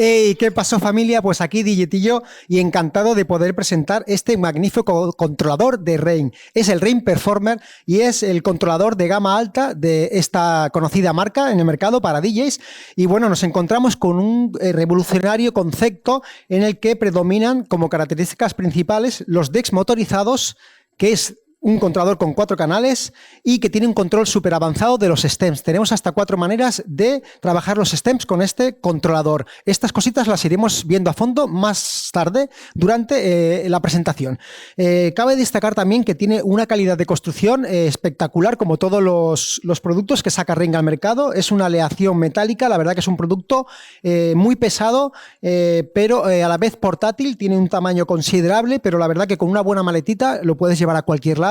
Hey, ¿qué pasó, familia? Pues aquí Dilletillo y encantado de poder presentar este magnífico controlador de Rain. Es el Rain Performer y es el controlador de gama alta de esta conocida marca en el mercado para DJs. Y bueno, nos encontramos con un revolucionario concepto en el que predominan como características principales los decks motorizados, que es un controlador con 4 canales y que tiene un control súper avanzado de los stems. Tenemos hasta 4 maneras de trabajar los stems con este controlador. Estas cositas las iremos viendo a fondo más tarde durante la presentación. Cabe destacar también que tiene una calidad de construcción espectacular, como todos los productos que saca Ring al mercado. Es una aleación metálica, la verdad que es un producto muy pesado, pero a la vez portátil, tiene un tamaño considerable, pero la verdad que con una buena maletita lo puedes llevar a cualquier lado.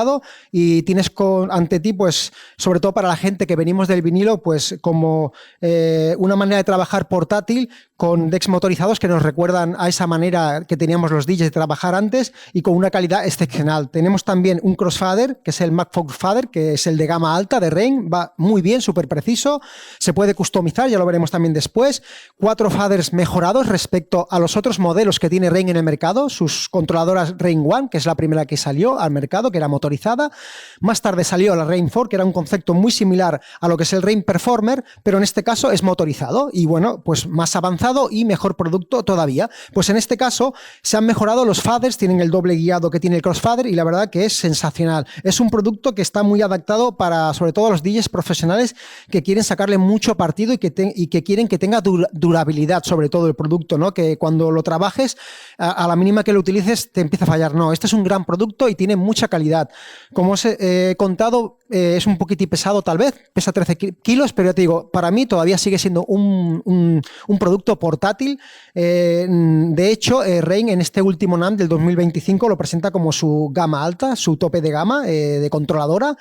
Y tienes ante ti, pues, sobre todo para la gente que venimos del vinilo, pues como una manera de trabajar portátil con decks motorizados que nos recuerdan a esa manera que teníamos los DJs de trabajar antes y con una calidad excepcional. Tenemos también un crossfader, que es el MagFox Fader, que es el de gama alta de Rain, va muy bien, súper preciso, se puede customizar, ya lo veremos también después. 4 faders mejorados respecto a los otros modelos que tiene Rain en el mercado, sus controladoras Rain One, que es la primera que salió al mercado, que era motorizada. Más tarde salió la Rain 4, que era un concepto muy similar a lo que es el Rain Performer, pero en este caso es motorizado y bueno, pues más avanzado y mejor producto todavía. Pues en este caso se han mejorado los faders, tienen el doble guiado que tiene el crossfader y la verdad que es sensacional. Es un producto que está muy adaptado para sobre todo los DJs profesionales que quieren sacarle mucho partido y que quieren que tenga durabilidad, sobre todo el producto, ¿no? Que cuando lo trabajes a la mínima que lo utilices te empieza a fallar. No, este es un gran producto y tiene mucha calidad. Como os he contado, es un poquitín pesado tal vez, pesa 13 kilos, pero ya te digo, para mí todavía sigue siendo un producto portátil. De hecho, Rain en este último NAMM del 2025 lo presenta como su gama alta, su tope de gama de controladora.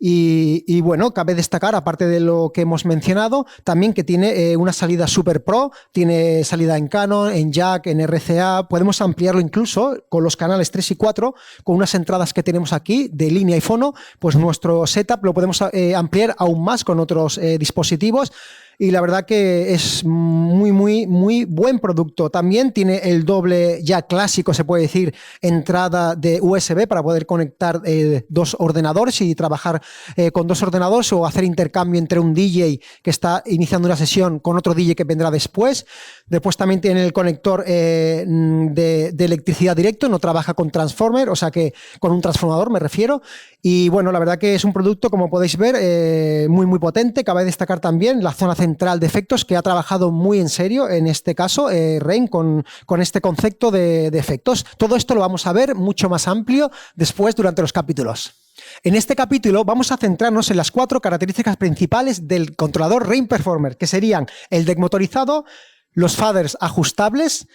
Y bueno, cabe destacar, aparte de lo que hemos mencionado, también que tiene una salida Super Pro, tiene salida en Canon, en Jack, en RCA, podemos ampliarlo incluso con los canales 3 y 4, con unas entradas que tenemos aquí de línea y fono, pues nuestro setup lo podemos ampliar aún más con otros dispositivos. Y la verdad que es muy buen producto. También tiene el doble, ya clásico se puede decir, entrada de USB para poder conectar 2 ordenadores y trabajar con 2 ordenadores o hacer intercambio entre un DJ que está iniciando una sesión con otro DJ que vendrá después. Después también tiene el conector de electricidad directo, no trabaja con transformer, o sea que con un transformador me refiero. Y bueno, la verdad que es un producto, como podéis ver, muy potente. Cabe destacar también la zona central de efectos, que ha trabajado muy en serio, en este caso, Rain, con este concepto de efectos. Todo esto lo vamos a ver mucho más amplio después durante los capítulos. En este capítulo vamos a centrarnos en las 4 características principales del controlador Rain Performer, que serían el deck motorizado, los faders ajustables,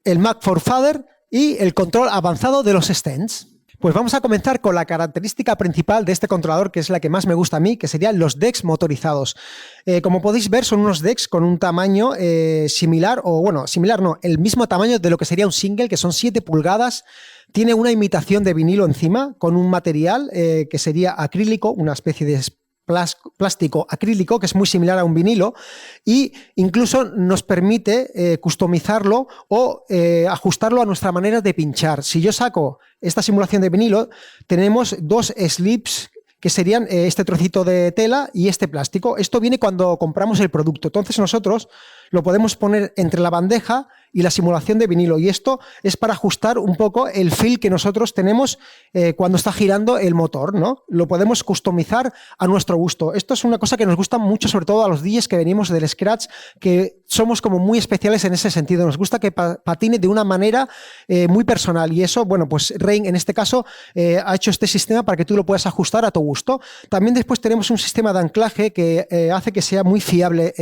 el MagFox Fader y el control avanzado de los stands. Pues vamos a comenzar con la característica principal de este controlador, que es la que más me gusta a mí, que serían los decks motorizados. Como podéis ver, son unos decks con un tamaño similar, o bueno, similar no, el mismo tamaño de lo que sería un single, que son 7 pulgadas. Tiene una imitación de vinilo encima, con un material que sería acrílico, una especie de plástico acrílico que es muy similar a un vinilo, y incluso nos permite customizarlo o ajustarlo a nuestra manera de pinchar. Si yo saco esta simulación de vinilo, tenemos 2 slips que serían este trocito de tela y este plástico. Esto viene cuando compramos el producto. Entonces nosotros lo podemos poner entre la bandeja y la simulación de vinilo. Y esto es para ajustar un poco el feel que nosotros tenemos cuando está girando el motor, ¿no? Lo podemos customizar a nuestro gusto. Esto es una cosa que nos gusta mucho, sobre todo a los DJs que venimos del scratch, que somos como muy especiales en ese sentido. Nos gusta que patine de una manera muy personal. Y eso, bueno, pues Rain en este caso ha hecho este sistema para que tú lo puedas ajustar a tu gusto. También después tenemos un sistema de anclaje que hace que sea muy fiable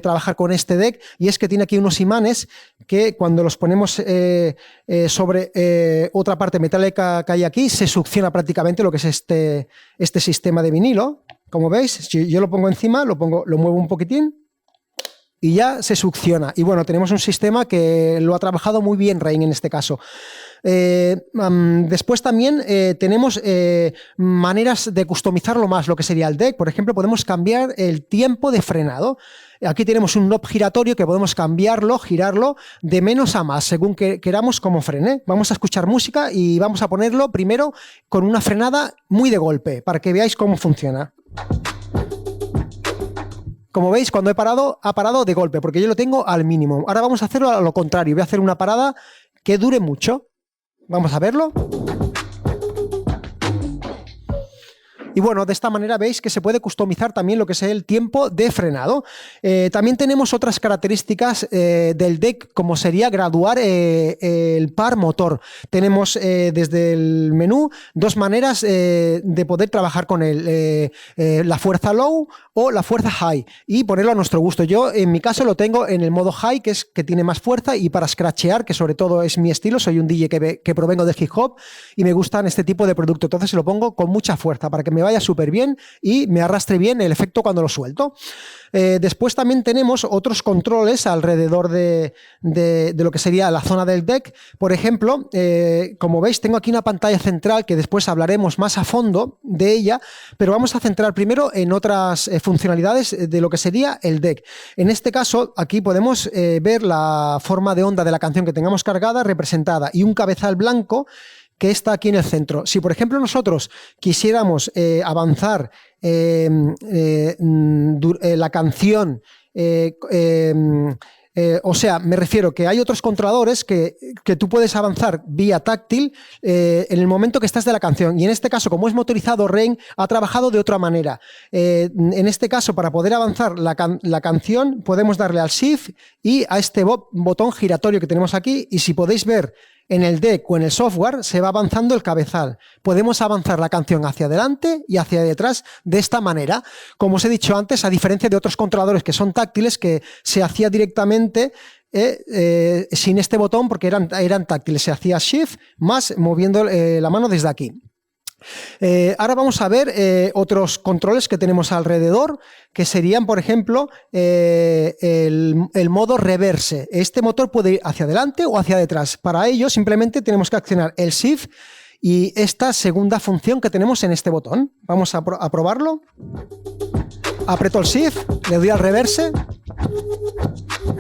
trabajar con este deck, y es que tiene aquí unos imanes que cuando los ponemos sobre otra parte metálica que hay aquí, se succiona prácticamente lo que es este sistema de vinilo. Como veis, si yo lo pongo encima, lo muevo un poquitín y ya se succiona. Y bueno, tenemos un sistema que lo ha trabajado muy bien Rain en este caso. Después también tenemos maneras de customizarlo más, lo que sería el deck. Por ejemplo, podemos cambiar el tiempo de frenado. Aquí tenemos un knob giratorio que podemos cambiarlo, girarlo de menos a más, según que queramos cómo frene. Vamos a escuchar música y vamos a ponerlo primero con una frenada muy de golpe, para que veáis cómo funciona. Como veis, cuando he parado, ha parado de golpe, porque yo lo tengo al mínimo. Ahora vamos a hacerlo a lo contrario. Voy a hacer una parada que dure mucho. Vamos a verlo. Y bueno, de esta manera veis que se puede customizar también lo que es el tiempo de frenado. También tenemos otras características del deck, como sería graduar el par motor. Tenemos desde el menú dos maneras de poder trabajar con él. La fuerza low o la fuerza high y ponerlo a nuestro gusto. Yo en mi caso lo tengo en el modo high, que es que tiene más fuerza, y para scratchear, que sobre todo es mi estilo, soy un DJ que provengo del hip hop y me gustan este tipo de producto. Entonces lo pongo con mucha fuerza para que me vaya súper bien y me arrastre bien el efecto cuando lo suelto. Después también tenemos otros controles alrededor de lo que sería la zona del deck. Por ejemplo, como veis, tengo aquí una pantalla central que después hablaremos más a fondo de ella, pero vamos a centrar primero en otras funcionalidades de lo que sería el deck. En este caso, aquí podemos ver la forma de onda de la canción que tengamos cargada representada y un cabezal blanco que está aquí en el centro. Si, por ejemplo, nosotros quisiéramos avanzar la canción, o sea, me refiero que hay otros controladores que tú puedes avanzar vía táctil en el momento que estás de la canción. Y en este caso, como es motorizado, Rain ha trabajado de otra manera. En este caso, para poder avanzar la canción, podemos darle al Shift y a este botón giratorio que tenemos aquí. Y si podéis ver en el deck o en el software, se va avanzando el cabezal. Podemos avanzar la canción hacia adelante y hacia detrás de esta manera. Como os he dicho antes, a diferencia de otros controladores que son táctiles, que se hacía directamente sin este botón porque eran táctiles. Se hacía Shift más moviendo la mano desde aquí. Ahora vamos a ver otros controles que tenemos alrededor, que serían, por ejemplo, el modo reverse. Este motor puede ir hacia adelante o hacia detrás. Para ello, simplemente tenemos que accionar el Shift y esta segunda función que tenemos en este botón. Vamos a probarlo. Aprieto el Shift, le doy al reverse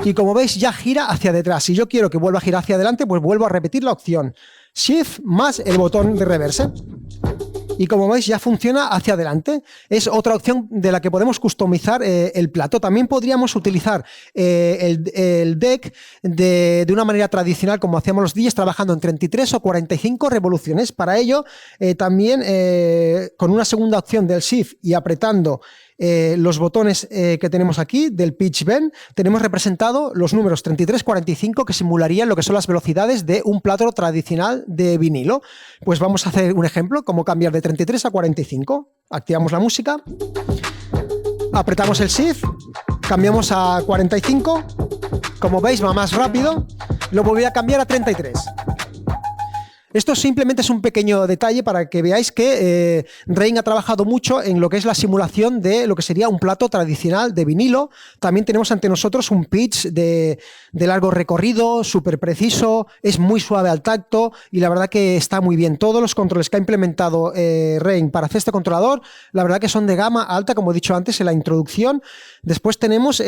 y, como veis, ya gira hacia detrás. Si yo quiero que vuelva a girar hacia adelante, pues vuelvo a repetir la opción Shift más el botón de reverse. Y como veis, ya funciona hacia adelante. Es otra opción de la que podemos customizar el plato. También podríamos utilizar el deck de una manera tradicional, como hacíamos los DJs, trabajando en 33 o 45 revoluciones. Para ello, también con una segunda opción del Shift y apretando los botones que tenemos aquí del pitch bend, tenemos representado los números 33-45 que simularían lo que son las velocidades de un plato tradicional de vinilo. Pues vamos a hacer un ejemplo, cómo cambiar de 33 a 45. Activamos la música, apretamos el Shift, cambiamos a 45, como veis va más rápido, lo voy a cambiar a 33. Esto simplemente es un pequeño detalle para que veáis que Rain ha trabajado mucho en lo que es la simulación de lo que sería un plato tradicional de vinilo. También tenemos ante nosotros un pitch de largo recorrido, súper preciso, es muy suave al tacto y la verdad que está muy bien. Todos los controles que ha implementado Rain para hacer este controlador, la verdad que son de gama alta, como he dicho antes en la introducción. Después tenemos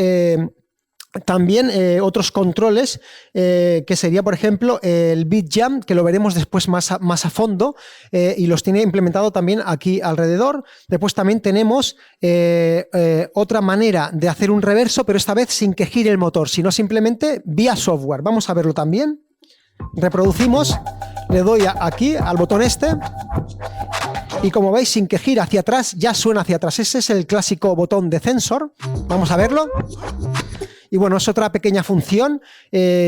también otros controles que sería, por ejemplo, el Beat Jam, que lo veremos después más a fondo, y los tiene implementado también aquí alrededor. Después también tenemos otra manera de hacer un reverso, pero esta vez sin que gire el motor, sino simplemente vía software. Vamos a verlo también. Reproducimos, le doy aquí al botón este y, como veis, sin que gire hacia atrás, ya suena hacia atrás. Ese es el clásico botón de sensor. Vamos a verlo. Y bueno, es otra pequeña función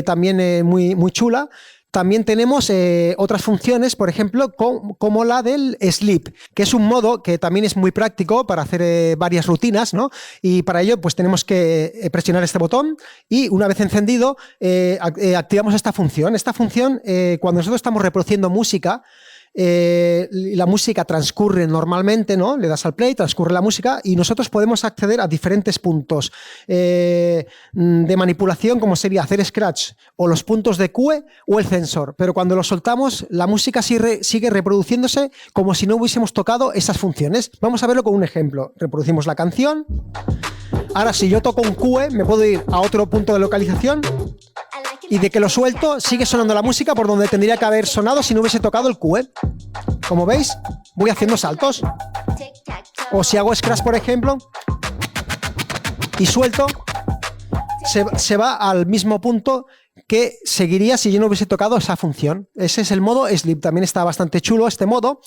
también muy chula. También tenemos otras funciones, por ejemplo, como la del sleep, que es un modo que también es muy práctico para hacer varias rutinas, ¿no? Y para ello, pues tenemos que presionar este botón y, una vez encendido, activamos esta función. Esta función, cuando nosotros estamos reproduciendo música, la música transcurre normalmente, ¿no? Le das al play, transcurre la música y nosotros podemos acceder a diferentes puntos de manipulación, como sería hacer scratch o los puntos de cue o el sensor. Pero cuando lo soltamos, la música sigue reproduciéndose como si no hubiésemos tocado esas funciones. Vamos a verlo con un ejemplo. Reproducimos la canción. Ahora, si yo toco un cue, me puedo ir a otro punto de localización y de que lo suelto, sigue sonando la música por donde tendría que haber sonado si no hubiese tocado el cue. Como veis, voy haciendo saltos. O si hago scratch, por ejemplo, y suelto, se va al mismo punto que seguiría si yo no hubiese tocado esa función. Ese es el modo Sleep. También está bastante chulo este modo.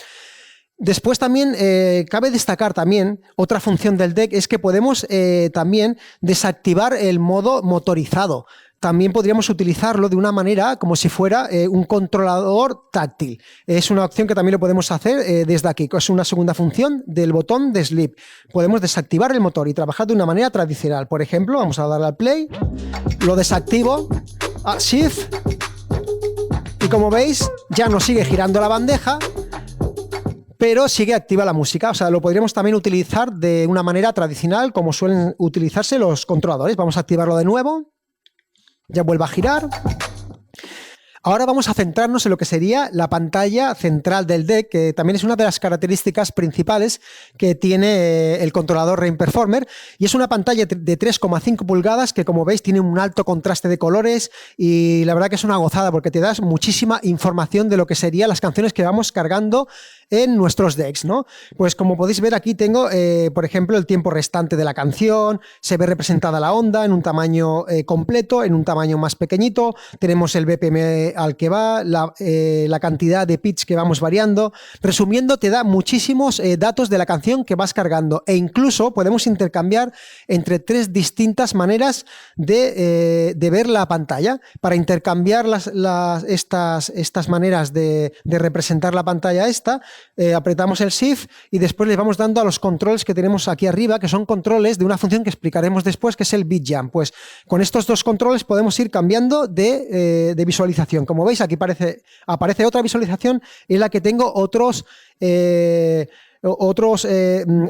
Después también cabe destacar también otra función del deck, es que podemos también desactivar el modo motorizado. También podríamos utilizarlo de una manera como si fuera un controlador táctil. Es una opción que también lo podemos hacer desde aquí. Es una segunda función del botón de Sleep. Podemos desactivar el motor y trabajar de una manera tradicional. Por ejemplo, vamos a darle al play, lo desactivo, Shift, y como veis ya no sigue girando la bandeja, pero sigue activa la música. O sea, lo podríamos también utilizar de una manera tradicional como suelen utilizarse los controladores. Vamos a activarlo de nuevo. Ya vuelve a girar. Ahora vamos a centrarnos en lo que sería la pantalla central del deck, que también es una de las características principales que tiene el controlador Rain Performer, y es una pantalla de 3,5 pulgadas que, como veis, tiene un alto contraste de colores y la verdad que es una gozada porque te das muchísima información de lo que serían las canciones que vamos cargando en nuestros decks, ¿no? Pues como podéis ver aquí tengo, por ejemplo, el tiempo restante de la canción, se ve representada la onda en un tamaño completo, en un tamaño más pequeñito, tenemos el BPM al que va, la cantidad de pitch que vamos variando. Resumiendo, te da muchísimos datos de la canción que vas cargando e incluso podemos intercambiar entre 3 distintas maneras de ver la pantalla. Para intercambiar estas maneras de representar la pantalla apretamos el Shift y después le vamos dando a los controles que tenemos aquí arriba, que son controles de una función que explicaremos después, que es el Beat Jump. Pues con estos 2 controles podemos ir cambiando de visualización. Como veis, aquí aparece otra visualización en la que tengo otros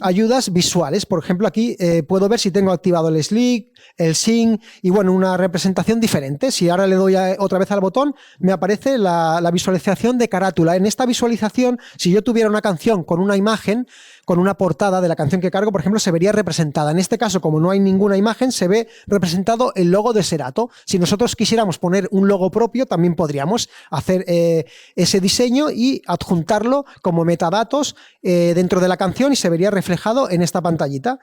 ayudas visuales. Por ejemplo, aquí puedo ver si tengo activado el Sleep, el Sync y bueno, una representación diferente. Si ahora le doy otra vez al botón, me aparece la visualización de carátula. En esta visualización, si yo tuviera una canción con una imagen, con una portada de la canción que cargo, por ejemplo, se vería representada. En este caso, como no hay ninguna imagen, se ve representado el logo de Serato. Si nosotros quisiéramos poner un logo propio, también podríamos hacer ese diseño y adjuntarlo como metadatos dentro de la canción y se vería reflejado en esta pantallita.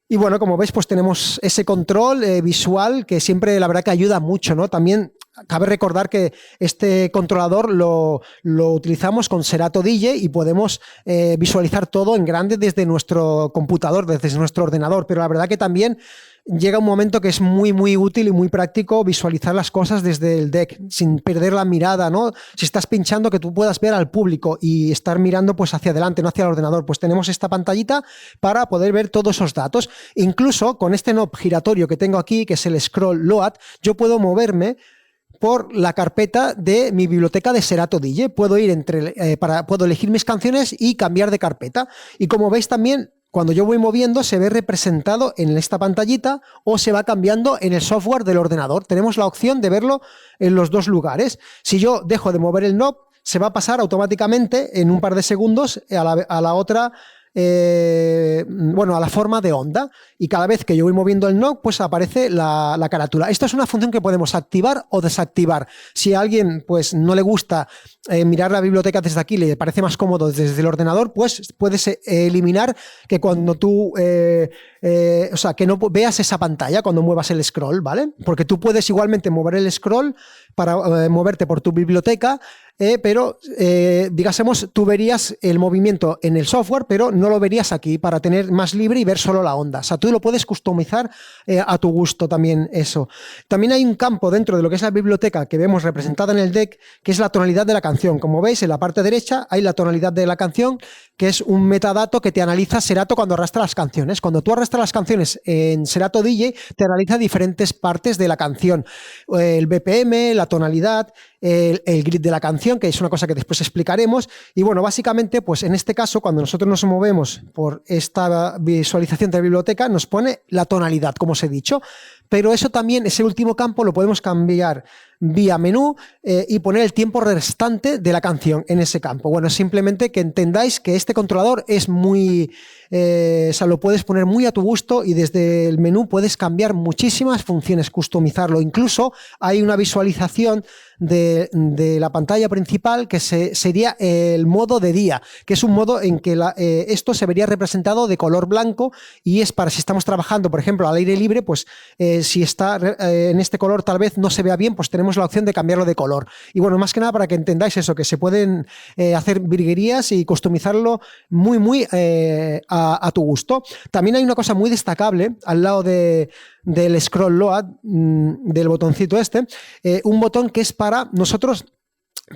Y bueno, como veis, pues tenemos ese control visual que siempre la verdad que ayuda mucho, ¿no? También cabe recordar que este controlador lo utilizamos con Serato DJ y podemos visualizar todo en grande desde nuestro computador, desde nuestro ordenador, pero la verdad que también llega un momento que es muy, muy útil y muy práctico visualizar las cosas desde el deck, sin perder la mirada, ¿no? Si estás pinchando, que tú puedas ver al público y estar mirando pues hacia adelante, no hacia el ordenador. Pues tenemos esta pantallita para poder ver todos esos datos. Incluso con este knob giratorio que tengo aquí, que es el Scroll Load, yo puedo moverme por la carpeta de mi biblioteca de Serato DJ. Puedo ir puedo elegir mis canciones y cambiar de carpeta. Y como veis también, cuando yo voy moviendo, se ve representado en esta pantallita o se va cambiando en el software del ordenador. Tenemos la opción de verlo en los 2 lugares. Si yo dejo de mover el knob, se va a pasar automáticamente en un par de segundos a la otra, a la forma de onda, y cada vez que yo voy moviendo el knob pues aparece la carátula. Esto es una función que podemos activar o desactivar. Si a alguien pues no le gusta mirar la biblioteca desde aquí, le parece más cómodo desde el ordenador, pues puedes eliminar que cuando tú que no veas esa pantalla cuando muevas el scroll, ¿vale? Porque tú puedes igualmente mover el scroll para moverte por tu biblioteca, pero digásemos, tú verías el movimiento en el software, pero no lo verías aquí para tener más libre y ver solo la onda. O sea, tú lo puedes customizar a tu gusto también eso. También hay un campo dentro de lo que es la biblioteca que vemos representada en el deck, que es la tonalidad de la canción. Como veis, en la parte derecha hay la tonalidad de la canción, que es un metadato que te analiza Serato cuando arrastra las canciones. Cuando tú arrastras las canciones en Serato DJ, te analiza diferentes partes de la canción. El BPM, la tonalidad, el grid de la canción, que es una cosa que después explicaremos. Y bueno, básicamente, pues en este caso, cuando nosotros nos movemos por esta visualización de la biblioteca, nos pone la tonalidad, como os he dicho. Pero eso también, ese último campo, lo podemos cambiar vía menú y poner el tiempo restante de la canción en ese campo. Bueno, simplemente que entendáis que este controlador es muy... o sea, lo puedes poner muy a tu gusto y desde el menú puedes cambiar muchísimas funciones, customizarlo. Incluso hay una visualización de la pantalla principal que sería el modo de día, que es un modo en que esto se vería representado de color blanco y es para si estamos trabajando, por ejemplo, al aire libre, pues si está en este color tal vez no se vea bien, pues tenemos la opción de cambiarlo de color. Y bueno, más que nada para que entendáis eso, que se pueden hacer virguerías y customizarlo muy a tu gusto. También hay una cosa muy destacable al lado del scroll load, del botoncito este, un botón que es para nosotros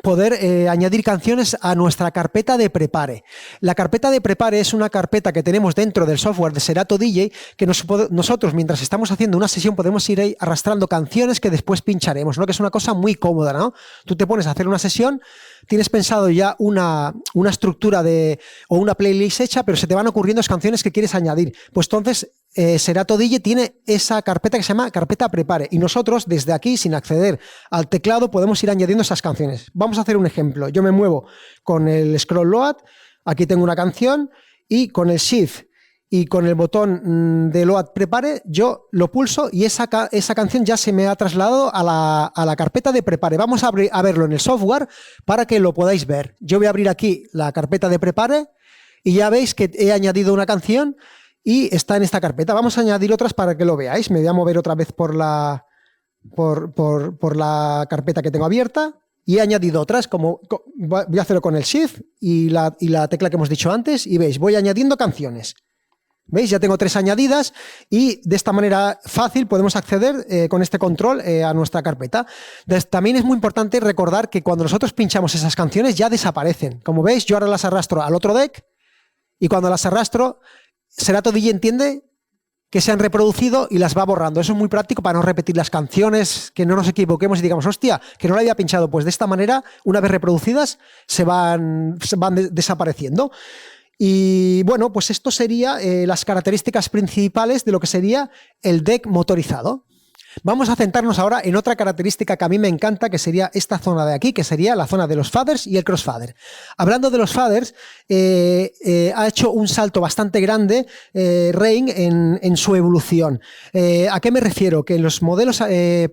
poder añadir canciones a nuestra carpeta de prepare. La carpeta de prepare es una carpeta que tenemos dentro del software de Serato DJ que nosotros mientras estamos haciendo una sesión podemos ir ahí arrastrando canciones que después pincharemos, ¿no? Que es una cosa muy cómoda, ¿no? Tú te pones a hacer una sesión, tienes pensado ya una estructura o una playlist hecha, pero se te van ocurriendo las canciones que quieres añadir. Pues entonces Serato DJ tiene esa carpeta que se llama carpeta prepare y nosotros desde aquí, sin acceder al teclado, podemos ir añadiendo esas canciones. Vamos a hacer un ejemplo. Yo me muevo con el scroll load, aquí tengo una canción y con el shift y con el botón de load prepare yo lo pulso y esa canción ya se me ha trasladado a la carpeta de prepare. Vamos a verlo en el software para que lo podáis ver. Yo voy a abrir aquí la carpeta de prepare y ya veis que he añadido una canción y está en esta carpeta. Vamos a añadir otras para que lo veáis. Me voy a mover otra vez por la carpeta que tengo abierta y he añadido otras. Voy a hacerlo con el Shift y la tecla que hemos dicho antes y veis, voy añadiendo canciones. ¿Veis? Ya tengo 3 añadidas y de esta manera fácil podemos acceder con este control a nuestra carpeta. También es muy importante recordar que cuando nosotros pinchamos esas canciones ya desaparecen. Como veis, yo ahora las arrastro al otro deck y cuando las arrastro Serato DJ entiende que se han reproducido y las va borrando. Eso es muy práctico para no repetir las canciones, que no nos equivoquemos y digamos, hostia, que no la había pinchado. Pues de esta manera, una vez reproducidas, se van desapareciendo. Y bueno, pues esto sería las características principales de lo que sería el deck motorizado. Vamos a centrarnos ahora en otra característica que a mí me encanta, que sería esta zona de aquí, que sería la zona de los faders y el crossfader. Hablando de los faders, ha hecho un salto bastante grande Rain en su evolución. ¿A qué me refiero? Que en los modelos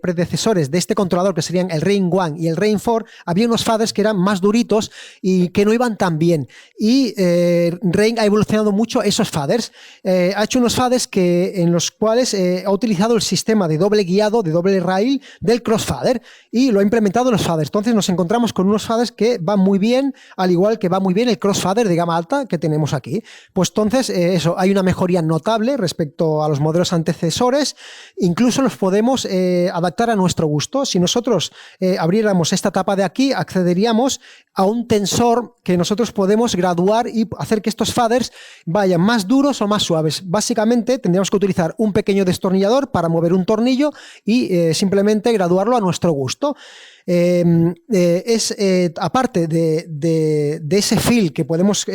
predecesores de este controlador, que serían el Rain 1 y el Rain 4, había unos faders que eran más duritos y que no iban tan bien. Y Rain ha evolucionado mucho esos faders. Ha hecho unos faders en los cuales ha utilizado el sistema de doble guiado, de doble rail del crossfader y lo ha implementado en los faders. Entonces nos encontramos con unos faders que van muy bien, al igual que va muy bien el crossfader de gama alta que tenemos aquí. Pues entonces eso, hay una mejoría notable respecto a los modelos antecesores. Incluso los podemos adaptar a nuestro gusto. Si nosotros abriéramos esta tapa de aquí, accederíamos a un tensor que nosotros podemos graduar y hacer que estos faders vayan más duros o más suaves. Básicamente tendríamos que utilizar un pequeño destornillador para mover un tornillo y simplemente graduarlo a nuestro gusto. Aparte de ese feel que podemos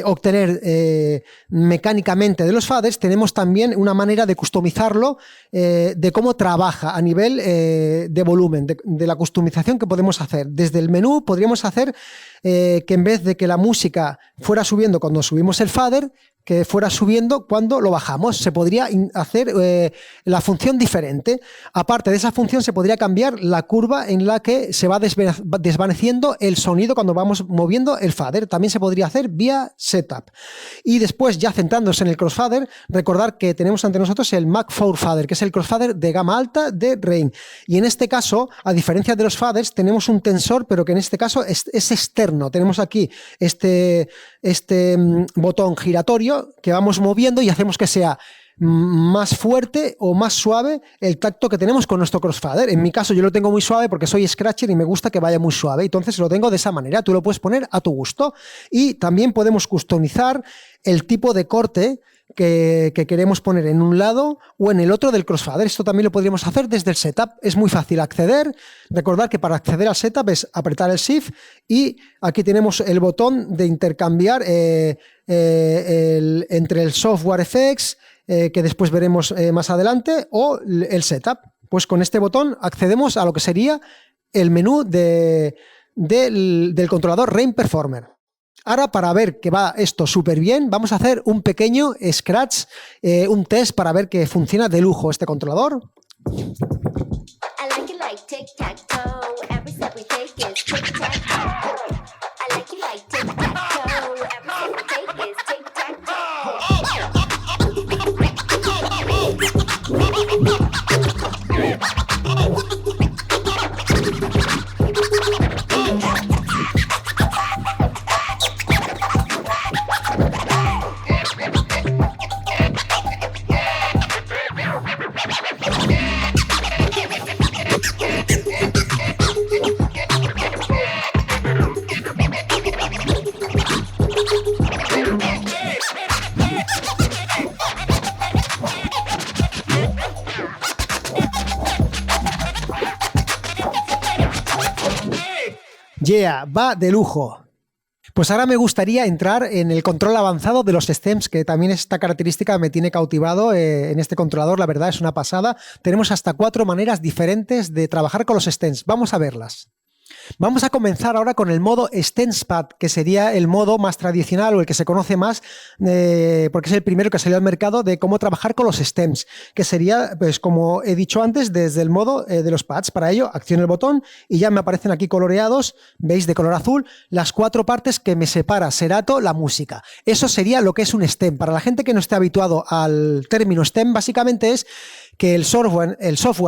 obtener mecánicamente de los faders, tenemos también una manera de customizarlo, de cómo trabaja a nivel de volumen, de la customización que podemos hacer. Desde el menú podríamos hacer que en vez de que la música fuera subiendo cuando subimos el fader, que fuera subiendo cuando lo bajamos. Se podría hacer la función diferente. Aparte de esa función, se podría cambiar la curva en la que se va desvaneciendo el sonido cuando vamos moviendo el fader. También se podría hacer vía setup. Y después, ya centrándose en el crossfader, recordar que tenemos ante nosotros el Mac 4 Fader, que es el crossfader de gama alta de Rain. Y en este caso, a diferencia de los faders, tenemos un tensor, pero que en este caso es externo. Tenemos aquí este botón giratorio que vamos moviendo y hacemos que sea más fuerte o más suave el tacto que tenemos con nuestro crossfader. En mi caso yo lo tengo muy suave porque soy scratcher y me gusta que vaya muy suave, entonces lo tengo de esa manera. Tú lo puedes poner a tu gusto y también podemos customizar el tipo de corte que queremos poner en un lado o en el otro del crossfader. Esto también lo podríamos hacer desde el setup. Es muy fácil acceder. Recordad que para acceder al setup es apretar el Shift y aquí tenemos el botón de intercambiar entre el software effects, que después veremos más adelante, o el setup. Pues con este botón accedemos a lo que sería el menú del controlador Rain Performer. Ahora, para ver que va esto súper bien, vamos a hacer un pequeño scratch, un test para ver que funciona de lujo este controlador. Yeah, va de lujo. Pues ahora me gustaría entrar en el control avanzado de los stems, que también esta característica me tiene cautivado en este controlador, la verdad es una pasada. Tenemos hasta 4 maneras diferentes de trabajar con los stems. Vamos a verlas. Vamos a comenzar ahora con el modo Stems Pad, que sería el modo más tradicional o el que se conoce más, porque es el primero que salió al mercado de cómo trabajar con los stems, que sería, pues como he dicho antes, desde el modo de los pads. Para ello, acciono el botón y ya me aparecen aquí coloreados, veis de color azul, las 4 partes que me separa Serato la música. Eso sería lo que es un stem. Para la gente que no esté habituado al término stem, básicamente es que el software,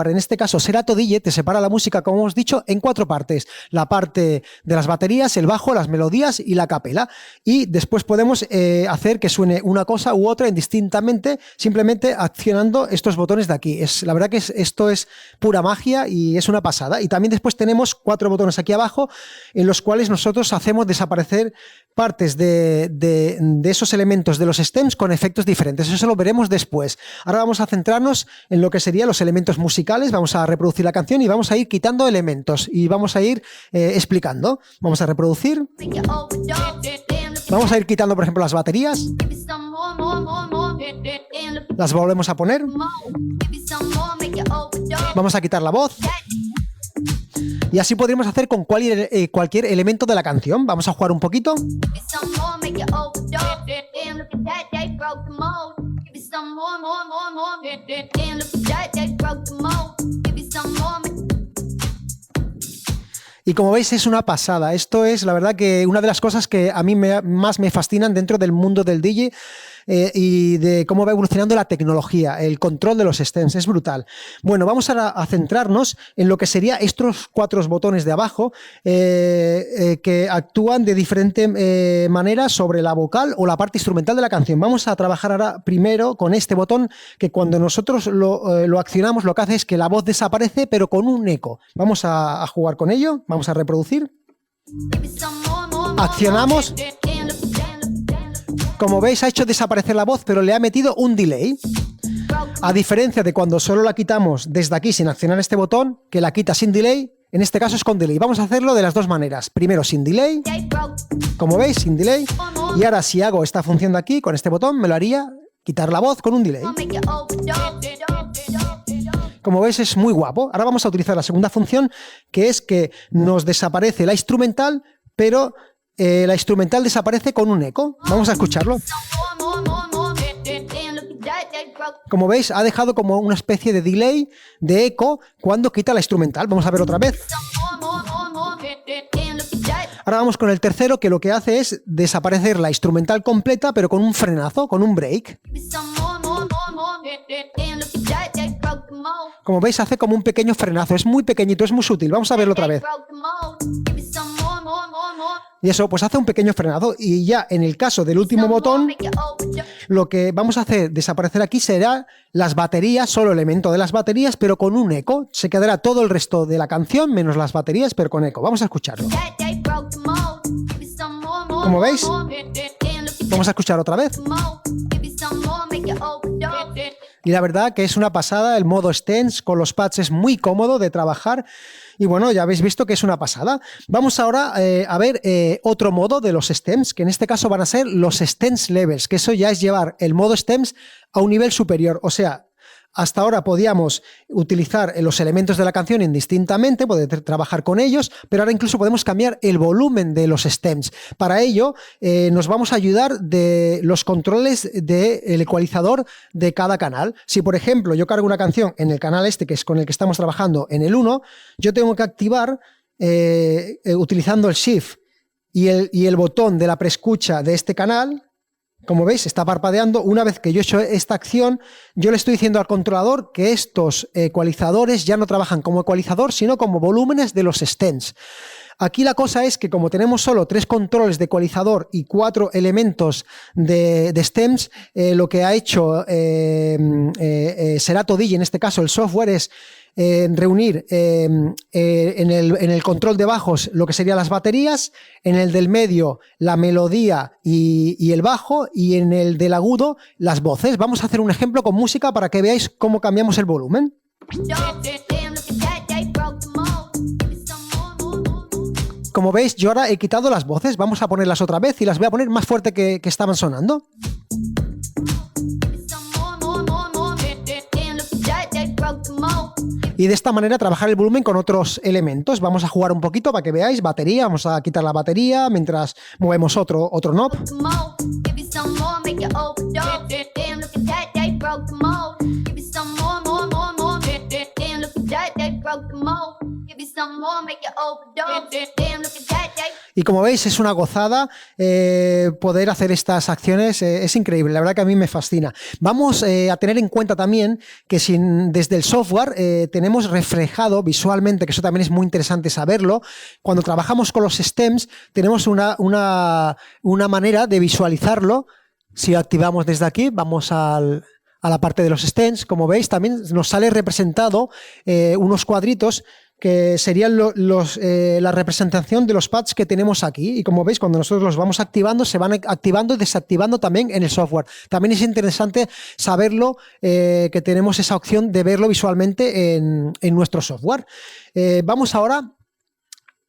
en este caso Serato DJ, te separa la música, como hemos dicho, en 4 partes. La parte de las baterías, el bajo, las melodías y la capela. Y después podemos hacer que suene una cosa u otra indistintamente, simplemente accionando estos botones de aquí. La verdad que esto es pura magia y es una pasada. Y también después tenemos 4 botones aquí abajo en los cuales nosotros hacemos desaparecer partes de esos elementos de los stems con efectos diferentes. Eso lo veremos después. Ahora vamos a centrarnos en lo que serían los elementos musicales. Vamos a reproducir la canción y vamos a ir quitando elementos y vamos a ir explicando. Vamos a reproducir. Vamos a ir quitando, por ejemplo, las baterías. Las volvemos a poner. Vamos a quitar la voz. Y así podríamos hacer con cualquier elemento de la canción. Vamos a jugar un poquito. Y como veis es una pasada. Esto es la verdad que una de las cosas que a mí más me fascinan dentro del mundo del DJ y de cómo va evolucionando la tecnología, el control de los stems, es brutal. Bueno, vamos ahora a centrarnos en lo que sería estos 4 botones de abajo que actúan de diferente manera sobre la vocal o la parte instrumental de la canción. Vamos a trabajar ahora primero con este botón que cuando nosotros lo accionamos lo que hace es que la voz desaparece pero con un eco. Vamos a jugar con ello, vamos a reproducir. Accionamos. Como veis ha hecho desaparecer la voz pero le ha metido un delay. A diferencia de cuando solo la quitamos desde aquí sin accionar este botón, que la quita sin delay, en este caso es con delay. Vamos a hacerlo de las 2 maneras. Primero sin delay, como veis, sin delay. Y ahora si hago esta función de aquí, con este botón, me lo haría quitar la voz con un delay. Como veis es muy guapo. Ahora vamos a utilizar la segunda función, que es que nos desaparece la instrumental, pero la instrumental desaparece con un eco. Vamos a escucharlo. Como veis, ha dejado como una especie de delay, de eco, cuando quita la instrumental. Vamos a ver otra vez. Ahora vamos con el tercero, que lo que hace es desaparecer la instrumental completa, pero con un frenazo, con un break. Como veis, hace como un pequeño frenazo. Es muy pequeñito, es muy sutil. Vamos a verlo otra vez. Y eso pues hace un pequeño frenado. Y ya en el caso del último botón, lo que vamos a hacer desaparecer aquí será las baterías, solo elemento de las baterías, pero con un eco. Se quedará todo el resto de la canción, menos las baterías, pero con eco. Vamos a escucharlo. Como veis, vamos a escuchar otra vez. Y la verdad que es una pasada, el modo Stems con los pads es muy cómodo de trabajar. Y bueno, ya habéis visto que es una pasada. Vamos ahora a ver otro modo de los stems, que en este caso van a ser los stems levels, que eso ya es llevar el modo stems a un nivel superior. O sea, hasta ahora podíamos utilizar los elementos de la canción indistintamente, poder trabajar con ellos, pero ahora incluso podemos cambiar el volumen de los stems. Para ello, nos vamos a ayudar de los controles del ecualizador de cada canal. Si, por ejemplo, yo cargo una canción en el canal este, que es con el que estamos trabajando, en el 1, yo tengo que activar, utilizando el Shift y el botón de la preescucha de este canal. Como veis, está parpadeando. Una vez que yo he hecho esta acción, yo le estoy diciendo al controlador que estos ecualizadores ya no trabajan como ecualizador, sino como volúmenes de los stems. Aquí la cosa es que como tenemos solo 3 controles de ecualizador y 4 elementos de stems, lo que ha hecho Serato DJ, en este caso el software, es reunir en el control de bajos lo que serían las baterías, en el del medio la melodía y el bajo, y en el del agudo las voces. Vamos a hacer un ejemplo con música para que veáis cómo cambiamos el volumen. Como veis, yo ahora he quitado las voces. Vamos a ponerlas otra vez y las voy a poner más fuerte que estaban sonando. Y de esta manera trabajar el volumen con otros elementos. Vamos a jugar un poquito para que veáis. Batería, vamos a quitar la batería mientras movemos otro knob. Y como veis, es una gozada poder hacer estas acciones, es increíble, la verdad que a mí me fascina. Vamos a tener en cuenta también que desde el software tenemos reflejado visualmente, que eso también es muy interesante saberlo, cuando trabajamos con los stems tenemos una manera de visualizarlo. Si activamos desde aquí, vamos a la parte de los stems, como veis también nos sale representado unos cuadritos que serían la representación de los pads que tenemos aquí. Y como veis, cuando nosotros los vamos activando, se van activando y desactivando también en el software. También es interesante saberlo, que tenemos esa opción de verlo visualmente en nuestro software. Vamos ahora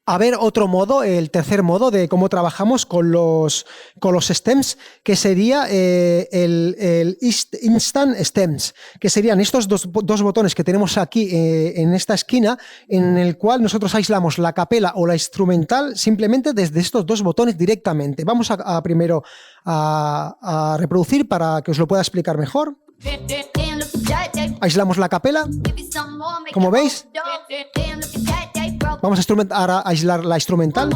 a ver otro modo, el tercer modo de cómo trabajamos con los stems, que sería el Instant Stems, que serían estos dos botones que tenemos aquí en esta esquina, en el cual nosotros aislamos la capela o la instrumental simplemente desde estos 2 botones directamente. Vamos primero a reproducir para que os lo pueda explicar mejor. Aislamos la capela, como veis. Vamos a aislar la instrumental.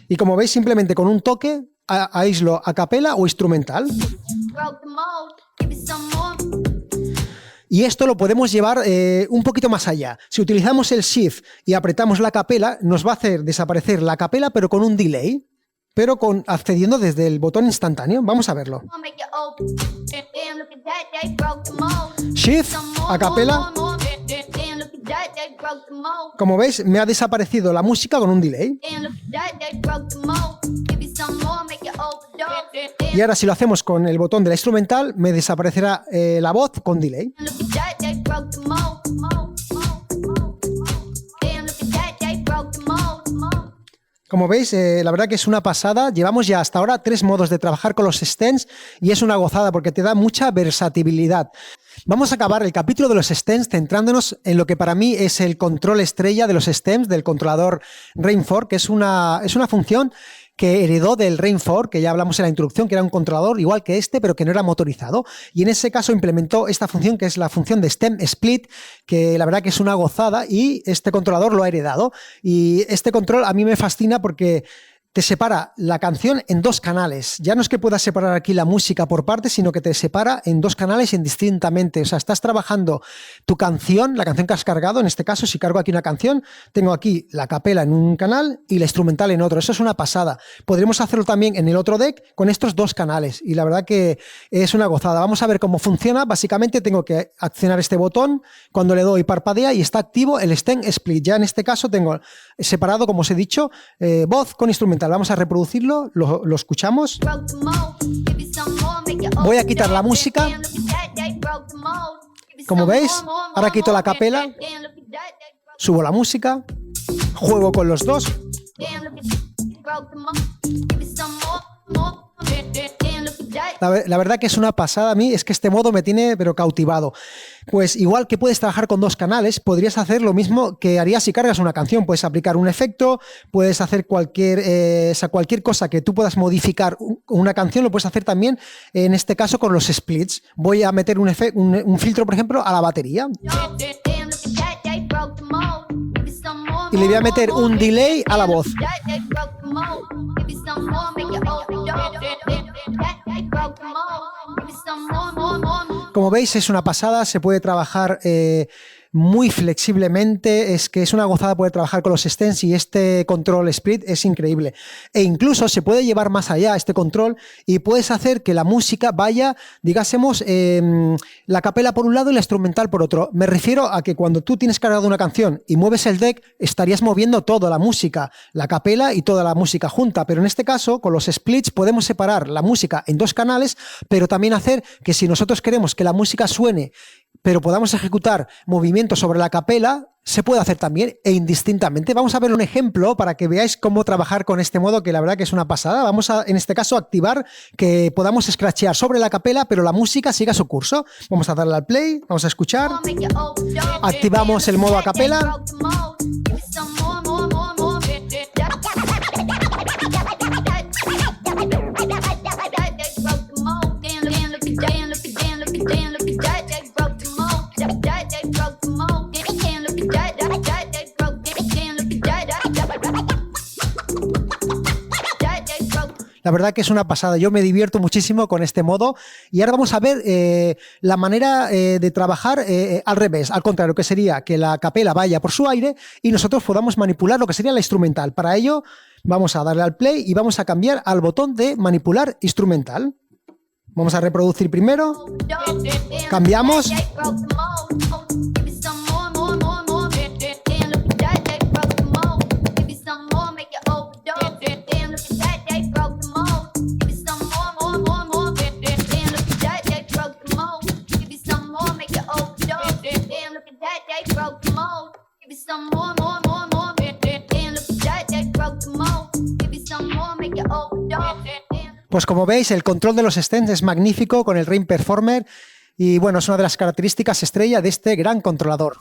Y como veis, simplemente con un toque aíslo a capela o instrumental. Y esto lo podemos llevar un poquito más allá. Si utilizamos el Shift y apretamos la capela, nos va a hacer desaparecer la capela, pero con un delay, pero accediendo desde el botón instantáneo. Vamos a verlo. Shift, a capela. Como veis, me ha desaparecido la música con un delay. Y ahora si lo hacemos con el botón de la instrumental, me desaparecerá la voz con delay. Como veis, la verdad que es una pasada. Llevamos ya hasta ahora 3 modos de trabajar con los stems y es una gozada porque te da mucha versatilidad. Vamos a acabar el capítulo de los stems centrándonos en lo que para mí es el control estrella de los stems del controlador Rain4, que es una función que heredó del Rain4, que ya hablamos en la introducción, que era un controlador igual que este, pero que no era motorizado. Y en ese caso implementó esta función, que es la función de Stem Split, que la verdad que es una gozada, y este controlador lo ha heredado. Y este control a mí me fascina porque te separa la canción en dos canales. Ya no es que puedas separar aquí la música por partes, sino que te separa en dos canales indistintamente. O sea, estás trabajando tu canción, la canción que has cargado. En este caso, si cargo aquí una canción, tengo aquí la capela en un canal y la instrumental en otro. Eso es una pasada. Podremos hacerlo también en el otro deck con estos dos canales. Y la verdad que es una gozada. Vamos a ver cómo funciona. Básicamente tengo que accionar este botón. Cuando le doy parpadea y está activo el stem split. Ya en este caso tengo separado, como os he dicho, voz con instrumental. Vamos a reproducirlo, lo escuchamos. Voy a quitar la música. Como veis, ahora quito la capela, subo la música, juego con los dos. La verdad que es una pasada. A mí es que este modo me tiene pero cautivado. Pues igual que puedes trabajar con dos canales, podrías hacer lo mismo que harías si cargas una canción. Puedes aplicar un efecto, puedes hacer cualquier cosa que tú puedas modificar una canción, lo puedes hacer también, en este caso, con los splits. Voy a meter un filtro, por ejemplo, a la batería. Y le voy a meter un delay a la voz. Como veis, es una pasada, se puede trabajar muy flexiblemente, es que es una gozada poder trabajar con los stems y este control split es increíble. E incluso se puede llevar más allá este control y puedes hacer que la música vaya, digásemos, la capela por un lado y la instrumental por otro. Me refiero a que cuando tú tienes cargado una canción y mueves el deck, estarías moviendo toda la música, la capela y toda la música junta, pero en este caso, con los splits podemos separar la música en dos canales, pero también hacer que si nosotros queremos que la música suene pero podamos ejecutar movimientos sobre la capela, se puede hacer también e indistintamente. Vamos a ver un ejemplo para que veáis cómo trabajar con este modo, que la verdad que es una pasada. Vamos a, en este caso, activar que podamos scratchear sobre la capela, pero la música siga su curso. Vamos a darle al play, vamos a escuchar. Activamos el modo a capela. La verdad que es una pasada, yo me divierto muchísimo con este modo y ahora vamos a ver la manera de trabajar al revés, al contrario, que sería que la capela vaya por su aire y nosotros podamos manipular lo que sería la instrumental. Para ello vamos a darle al play y vamos a cambiar al botón de manipular instrumental. Vamos a reproducir primero, cambiamos. Pues como veis, el control de los stems es magnífico con el Rain Performer y bueno, es una de las características estrella de este gran controlador.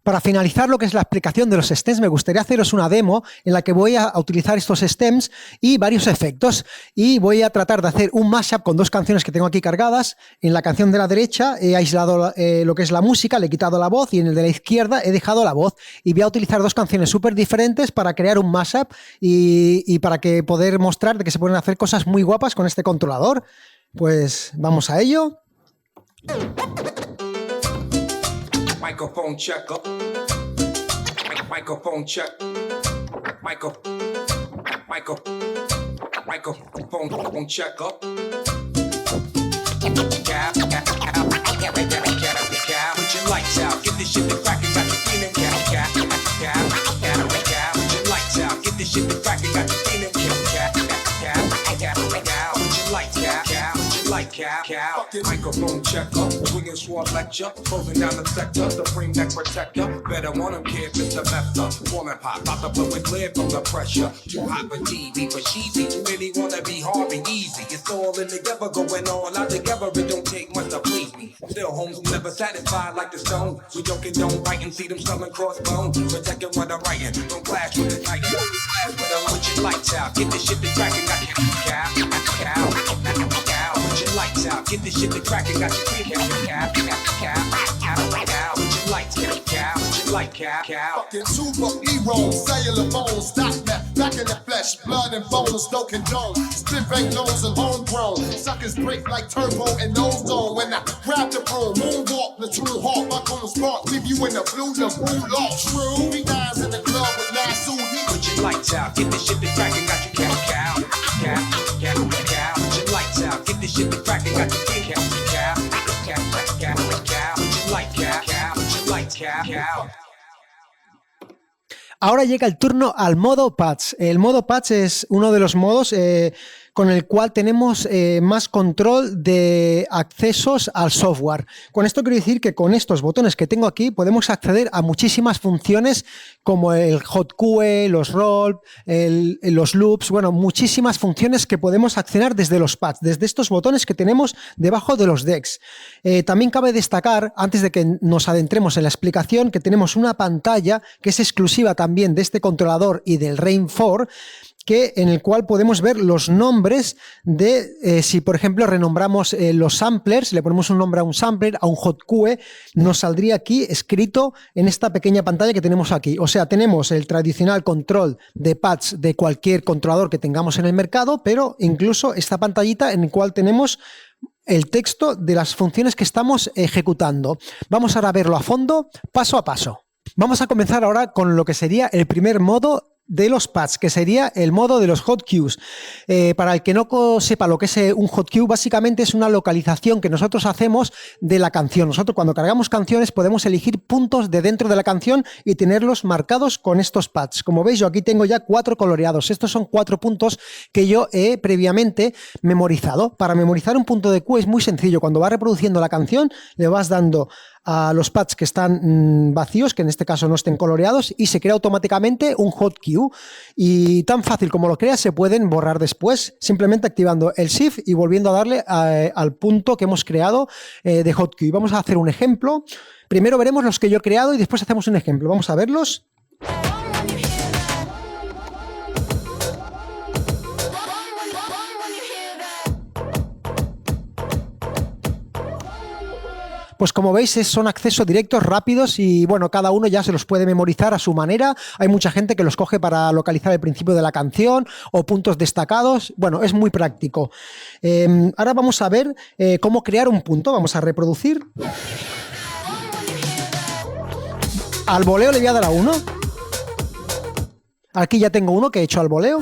Para finalizar lo que es la explicación de los stems, me gustaría haceros una demo en la que voy a utilizar estos stems y varios efectos. Y voy a tratar de hacer un mashup con dos canciones que tengo aquí cargadas. En la canción de la derecha he aislado lo que es la música, le he quitado la voz, y en el de la izquierda he dejado la voz. Y voy a utilizar dos canciones súper diferentes para crear un mashup y para que poder mostrar de que se pueden hacer cosas muy guapas con este controlador. Pues vamos a ello. Microphone check up. Microphone check. Microphone check up. Put your lights out, get this shit to crackin', got you feeling. Put your lights out, get this shit to crackin', got you feeling. Put your lights out. Microphone checker, swinging sword lecture, closing down the sector, supreme neck protector. Better want him, kid, Mr. Mepster. Falling pop, about to blow it clear from the pressure. Too hot for TV, for cheesy. Too many wanna be hard and easy. It's all in together, going all out together. It don't take much to please me. Still, homes never satisfied like the stone. We joking, don't bite and see them selling crossbones. Protecting what I'm writing, don't clash with the titan. Put your lights out, get this shit to crackin', got you cow. Put your lights out, get this shit to crackin', got you cow. Put your lights, cow. Fucking super hero, cellular phone, stop that. back in the flesh, blood and bones, no condone. Split bank loans and homegrown. Suckers break like turbo and nose zone. When I grab the broom, moonwalk, the true hawk, my cone spark, leave you in the blue, the blue lock. True, we guys in the club with Nasu. Put your lights out, get this shit to crackin', got you cow. Put your lights out, get this shit to crackin', got you cow. Put your lights, cow. Ahora llega el turno al modo patch. El modo patch es uno de los modos con el cual tenemos más control de accesos al software. Con esto quiero decir que con estos botones que tengo aquí podemos acceder a muchísimas funciones como el hot QE, los roll, los loops, bueno, muchísimas funciones que podemos accionar desde los pads, desde estos botones que tenemos debajo de los decks. También cabe destacar, antes de que nos adentremos en la explicación, que tenemos una pantalla que es exclusiva también de este controlador y del Rain 4, en el cual podemos ver los nombres de, si por ejemplo renombramos los samplers, le ponemos un nombre a un sampler, a un hot QE, nos saldría aquí escrito en esta pequeña pantalla que tenemos aquí. O sea, tenemos el tradicional control de pads de cualquier controlador que tengamos en el mercado, pero incluso esta pantallita en la cual tenemos el texto de las funciones que estamos ejecutando. Vamos ahora a verlo a fondo, paso a paso. Vamos a comenzar ahora con lo que sería el primer modo de los pads, que sería el modo de los hot queues. Para el que no sepa lo que es un hot queue, básicamente es una localización que nosotros hacemos de la canción. Nosotros cuando cargamos canciones podemos elegir puntos de dentro de la canción y tenerlos marcados con estos pads. Como veis, yo aquí tengo ya 4 coloreados. Estos son 4 puntos que yo he previamente memorizado. Para memorizar un punto de queue es muy sencillo. Cuando vas reproduciendo la canción, le vas dando a los pads que están vacíos, que en este caso no estén coloreados, y se crea automáticamente un hot queue. Y tan fácil como lo creas, se pueden borrar después, simplemente activando el Shift y volviendo a darle al punto que hemos creado de hot queue. Vamos a hacer un ejemplo. Primero veremos los que yo he creado y después hacemos un ejemplo. Vamos a verlos. Pues como veis son accesos directos, rápidos y bueno, cada uno ya se los puede memorizar a su manera. Hay mucha gente que los coge para localizar el principio de la canción o puntos destacados. Bueno, es muy práctico. Ahora vamos a ver cómo crear un punto. Vamos a reproducir. Al voleo le voy a dar a 1. Aquí ya tengo uno que he hecho al voleo.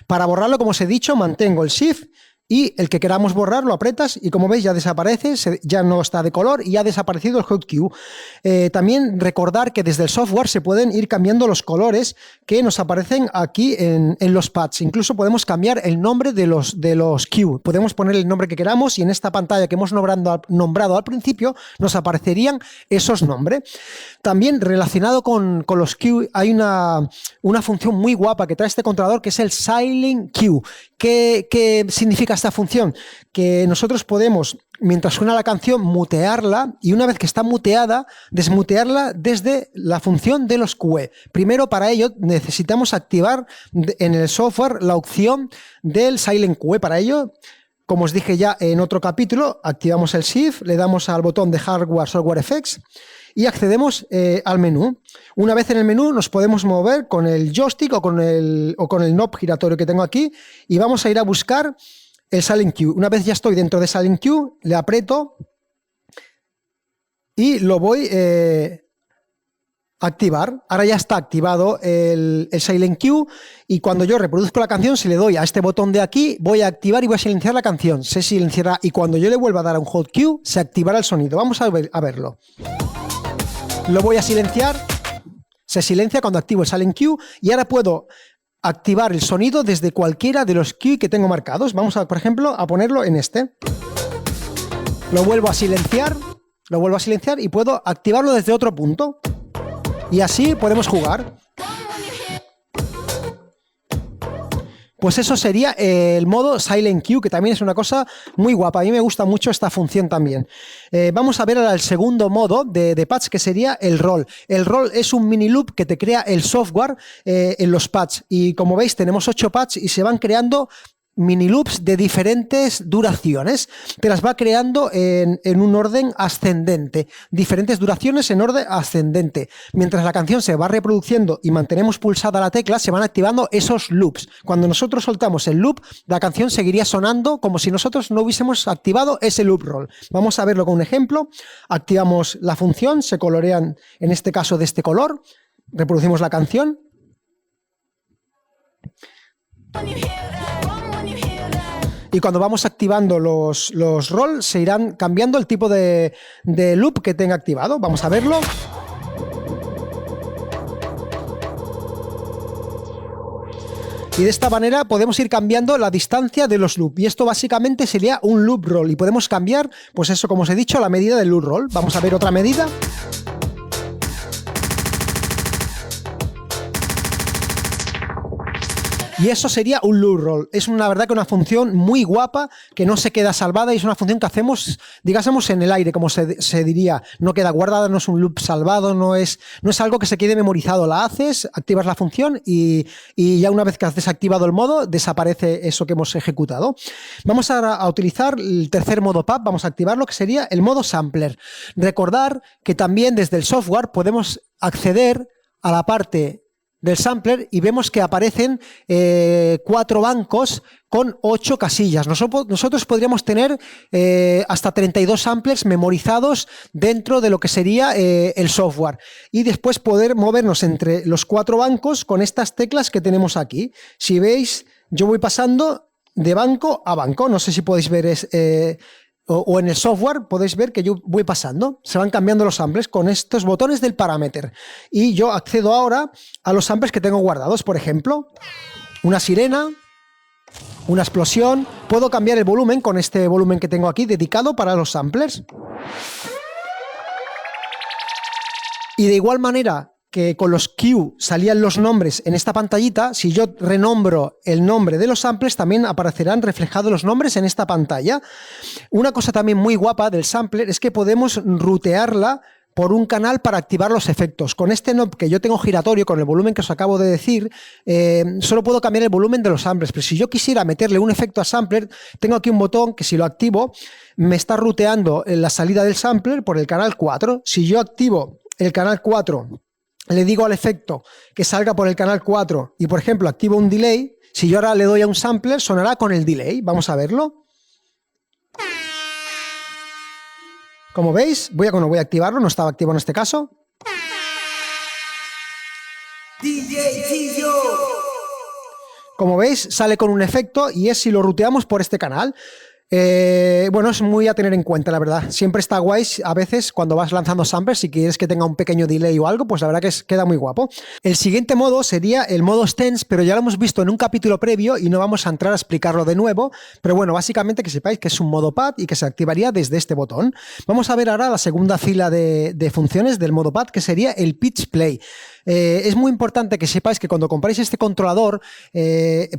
Para borrarlo, como os he dicho, mantengo el Shift y el que queramos borrar lo apretas y como veis ya desaparece, ya no está de color y ha desaparecido el hot queue. También recordar que desde el software se pueden ir cambiando los colores que nos aparecen aquí en los pads. Incluso podemos cambiar el nombre de los queue. Podemos poner el nombre que queramos y en esta pantalla que hemos nombrado al principio nos aparecerían esos nombres. También relacionado con los queue hay una función muy guapa que trae este controlador que es el Silent Queue. ¿Qué significa esta función? Que nosotros podemos, mientras suena la canción, mutearla y una vez que está muteada, desmutearla desde la función de los QE. Primero, para ello, necesitamos activar en el software la opción del Silent QE. Para ello, como os dije ya en otro capítulo, activamos el Shift, le damos al botón de Hardware Software Effects y accedemos al menú. Una vez en el menú nos podemos mover con el joystick o con el knob giratorio que tengo aquí y vamos a ir a buscar el Silent Queue. Una vez ya estoy dentro de Silent Queue, le aprieto y lo voy a activar. Ahora ya está activado el Silent Queue y cuando yo reproduzco la canción, si le doy a este botón de aquí, voy a activar y voy a silenciar la canción. Se silenciará y cuando yo le vuelva a dar a un hot queue, se activará el sonido. Vamos a verlo. Lo voy a silenciar, se silencia cuando activo el Silent Queue y ahora puedo activar el sonido desde cualquiera de los queues que tengo marcados. Vamos a, por ejemplo, a ponerlo en este. Lo vuelvo a silenciar y puedo activarlo desde otro punto. Y así podemos jugar. Pues eso sería el modo Silent Queue, que también es una cosa muy guapa. A mí me gusta mucho esta función también. Vamos a ver ahora el segundo modo de pads, que sería el roll. El roll es un mini loop que te crea el software en los pads. Y como veis, tenemos 8 pads y se van creando mini loops de diferentes duraciones. Te las va creando en un orden ascendente. Diferentes duraciones en orden ascendente. Mientras la canción se va reproduciendo y mantenemos pulsada la tecla, se van activando esos loops. Cuando nosotros soltamos el loop, la canción seguiría sonando como si nosotros no hubiésemos activado ese loop roll. Vamos a verlo con un ejemplo. Activamos la función, se colorean en este caso de este color. Reproducimos la canción. Y cuando vamos activando los rolls, se irán cambiando el tipo de loop que tenga activado. Vamos a verlo. Y de esta manera podemos ir cambiando la distancia de los loops. Y esto básicamente sería un loop roll. Y podemos cambiar, pues eso, como os he dicho, la medida del loop roll. Vamos a ver otra medida. Y eso sería un loop roll. Es una verdad que una función muy guapa que no se queda salvada y es una función que hacemos, digásemos, en el aire, como se diría. No queda guardada, no es un loop salvado, no es algo que se quede memorizado. La haces, activas la función y ya una vez que has desactivado el modo, desaparece eso que hemos ejecutado. Vamos ahora a utilizar el tercer modo PAP, vamos a activarlo, que sería el modo sampler. Recordar que también desde el software podemos acceder a la parte del sampler y vemos que aparecen 4 bancos con 8 casillas. Nosotros podríamos tener hasta 32 samplers memorizados dentro de lo que sería el software y después poder movernos entre los 4 bancos con estas teclas que tenemos aquí. Si veis, yo voy pasando de banco a banco. No sé si podéis ver o en el software podéis ver que yo voy pasando, se van cambiando los samples con estos botones del parámetro y yo accedo ahora a los samples que tengo guardados, por ejemplo, una sirena, una explosión, puedo cambiar el volumen con este volumen que tengo aquí dedicado para los samplers. Y de igual manera que con los Q salían los nombres en esta pantallita, si yo renombro el nombre de los samples, también aparecerán reflejados los nombres en esta pantalla. Una cosa también muy guapa del sampler es que podemos rutearla por un canal para activar los efectos. Con este knob que yo tengo giratorio, con el volumen que os acabo de decir, solo puedo cambiar el volumen de los samplers, pero si yo quisiera meterle un efecto a sampler, tengo aquí un botón que si lo activo, me está ruteando la salida del sampler por el canal 4. Si yo activo el canal 4, le digo al efecto que salga por el canal 4 y, por ejemplo, activo un delay, si yo ahora le doy a un sampler, sonará con el delay. Vamos a verlo. Como veis, voy a activarlo, no estaba activo en este caso. Como veis, sale con un efecto y es si lo ruteamos por este canal. Bueno, es muy a tener en cuenta, la verdad. Siempre está guay a veces cuando vas lanzando samples, si quieres que tenga un pequeño delay o algo, pues la verdad que queda muy guapo. El siguiente modo sería el modo Stance, pero ya lo hemos visto en un capítulo previo y no vamos a entrar a explicarlo de nuevo, pero bueno, básicamente que sepáis que es un modo pad y que se activaría desde este botón. Vamos a ver ahora la segunda fila de funciones del modo pad, que sería el pitch play. Es muy importante que sepáis que cuando compráis este controlador,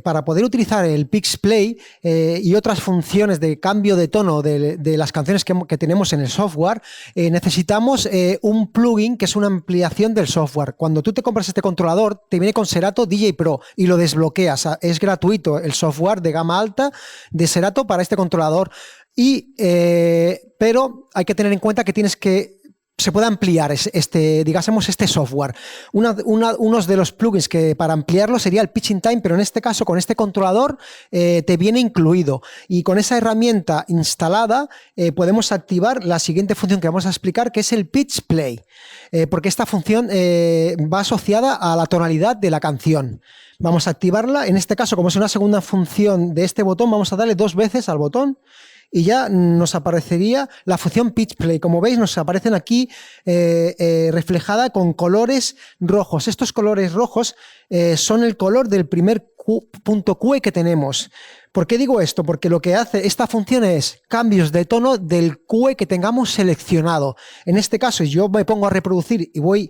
para poder utilizar el pitch play y otras funciones de cambio de tono de las canciones que tenemos en el software, necesitamos un plugin que es una ampliación del software. Cuando tú te compras este controlador, te viene con Serato DJ Pro y lo desbloqueas. Es gratuito el software de gama alta de Serato para este controlador. Pero hay que tener en cuenta que se puede ampliar este software. Unos de los plugins que para ampliarlo sería el Pitching Time, pero en este caso con este controlador te viene incluido y con esa herramienta instalada podemos activar la siguiente función que vamos a explicar, que es el Pitch Play, porque esta función va asociada a la tonalidad de la canción. Vamos a activarla, en este caso como es una segunda función de este botón, vamos a darle 2 veces al botón y ya nos aparecería la función Pitch Play. Como veis, nos aparecen aquí reflejada con colores rojos. Estos colores rojos son el color del primer punto QE que tenemos. ¿Por qué digo esto? Porque lo que hace esta función es cambios de tono del QE que tengamos seleccionado. En este caso, yo me pongo a reproducir y voy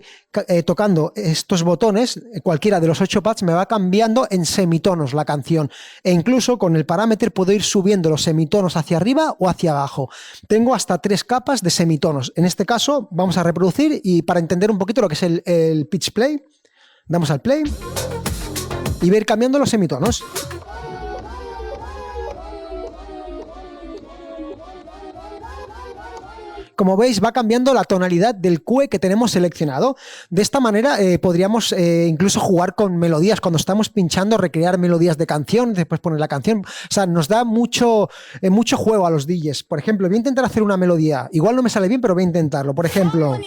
tocando estos botones, cualquiera de los 8 pads me va cambiando en semitonos la canción. E incluso con el parámetro puedo ir subiendo los semitonos hacia arriba o hacia abajo. Tengo hasta 3 capas de semitonos. En este caso, vamos a reproducir y para entender un poquito lo que es el pitch play, damos al play y ver cambiando los semitonos. Como veis, va cambiando la tonalidad del QE que tenemos seleccionado. De esta manera podríamos incluso jugar con melodías. Cuando estamos pinchando, recrear melodías de canción, después poner la canción. O sea, nos da mucho juego a los DJs. Por ejemplo, voy a intentar hacer una melodía. Igual no me sale bien, pero voy a intentarlo. Por ejemplo...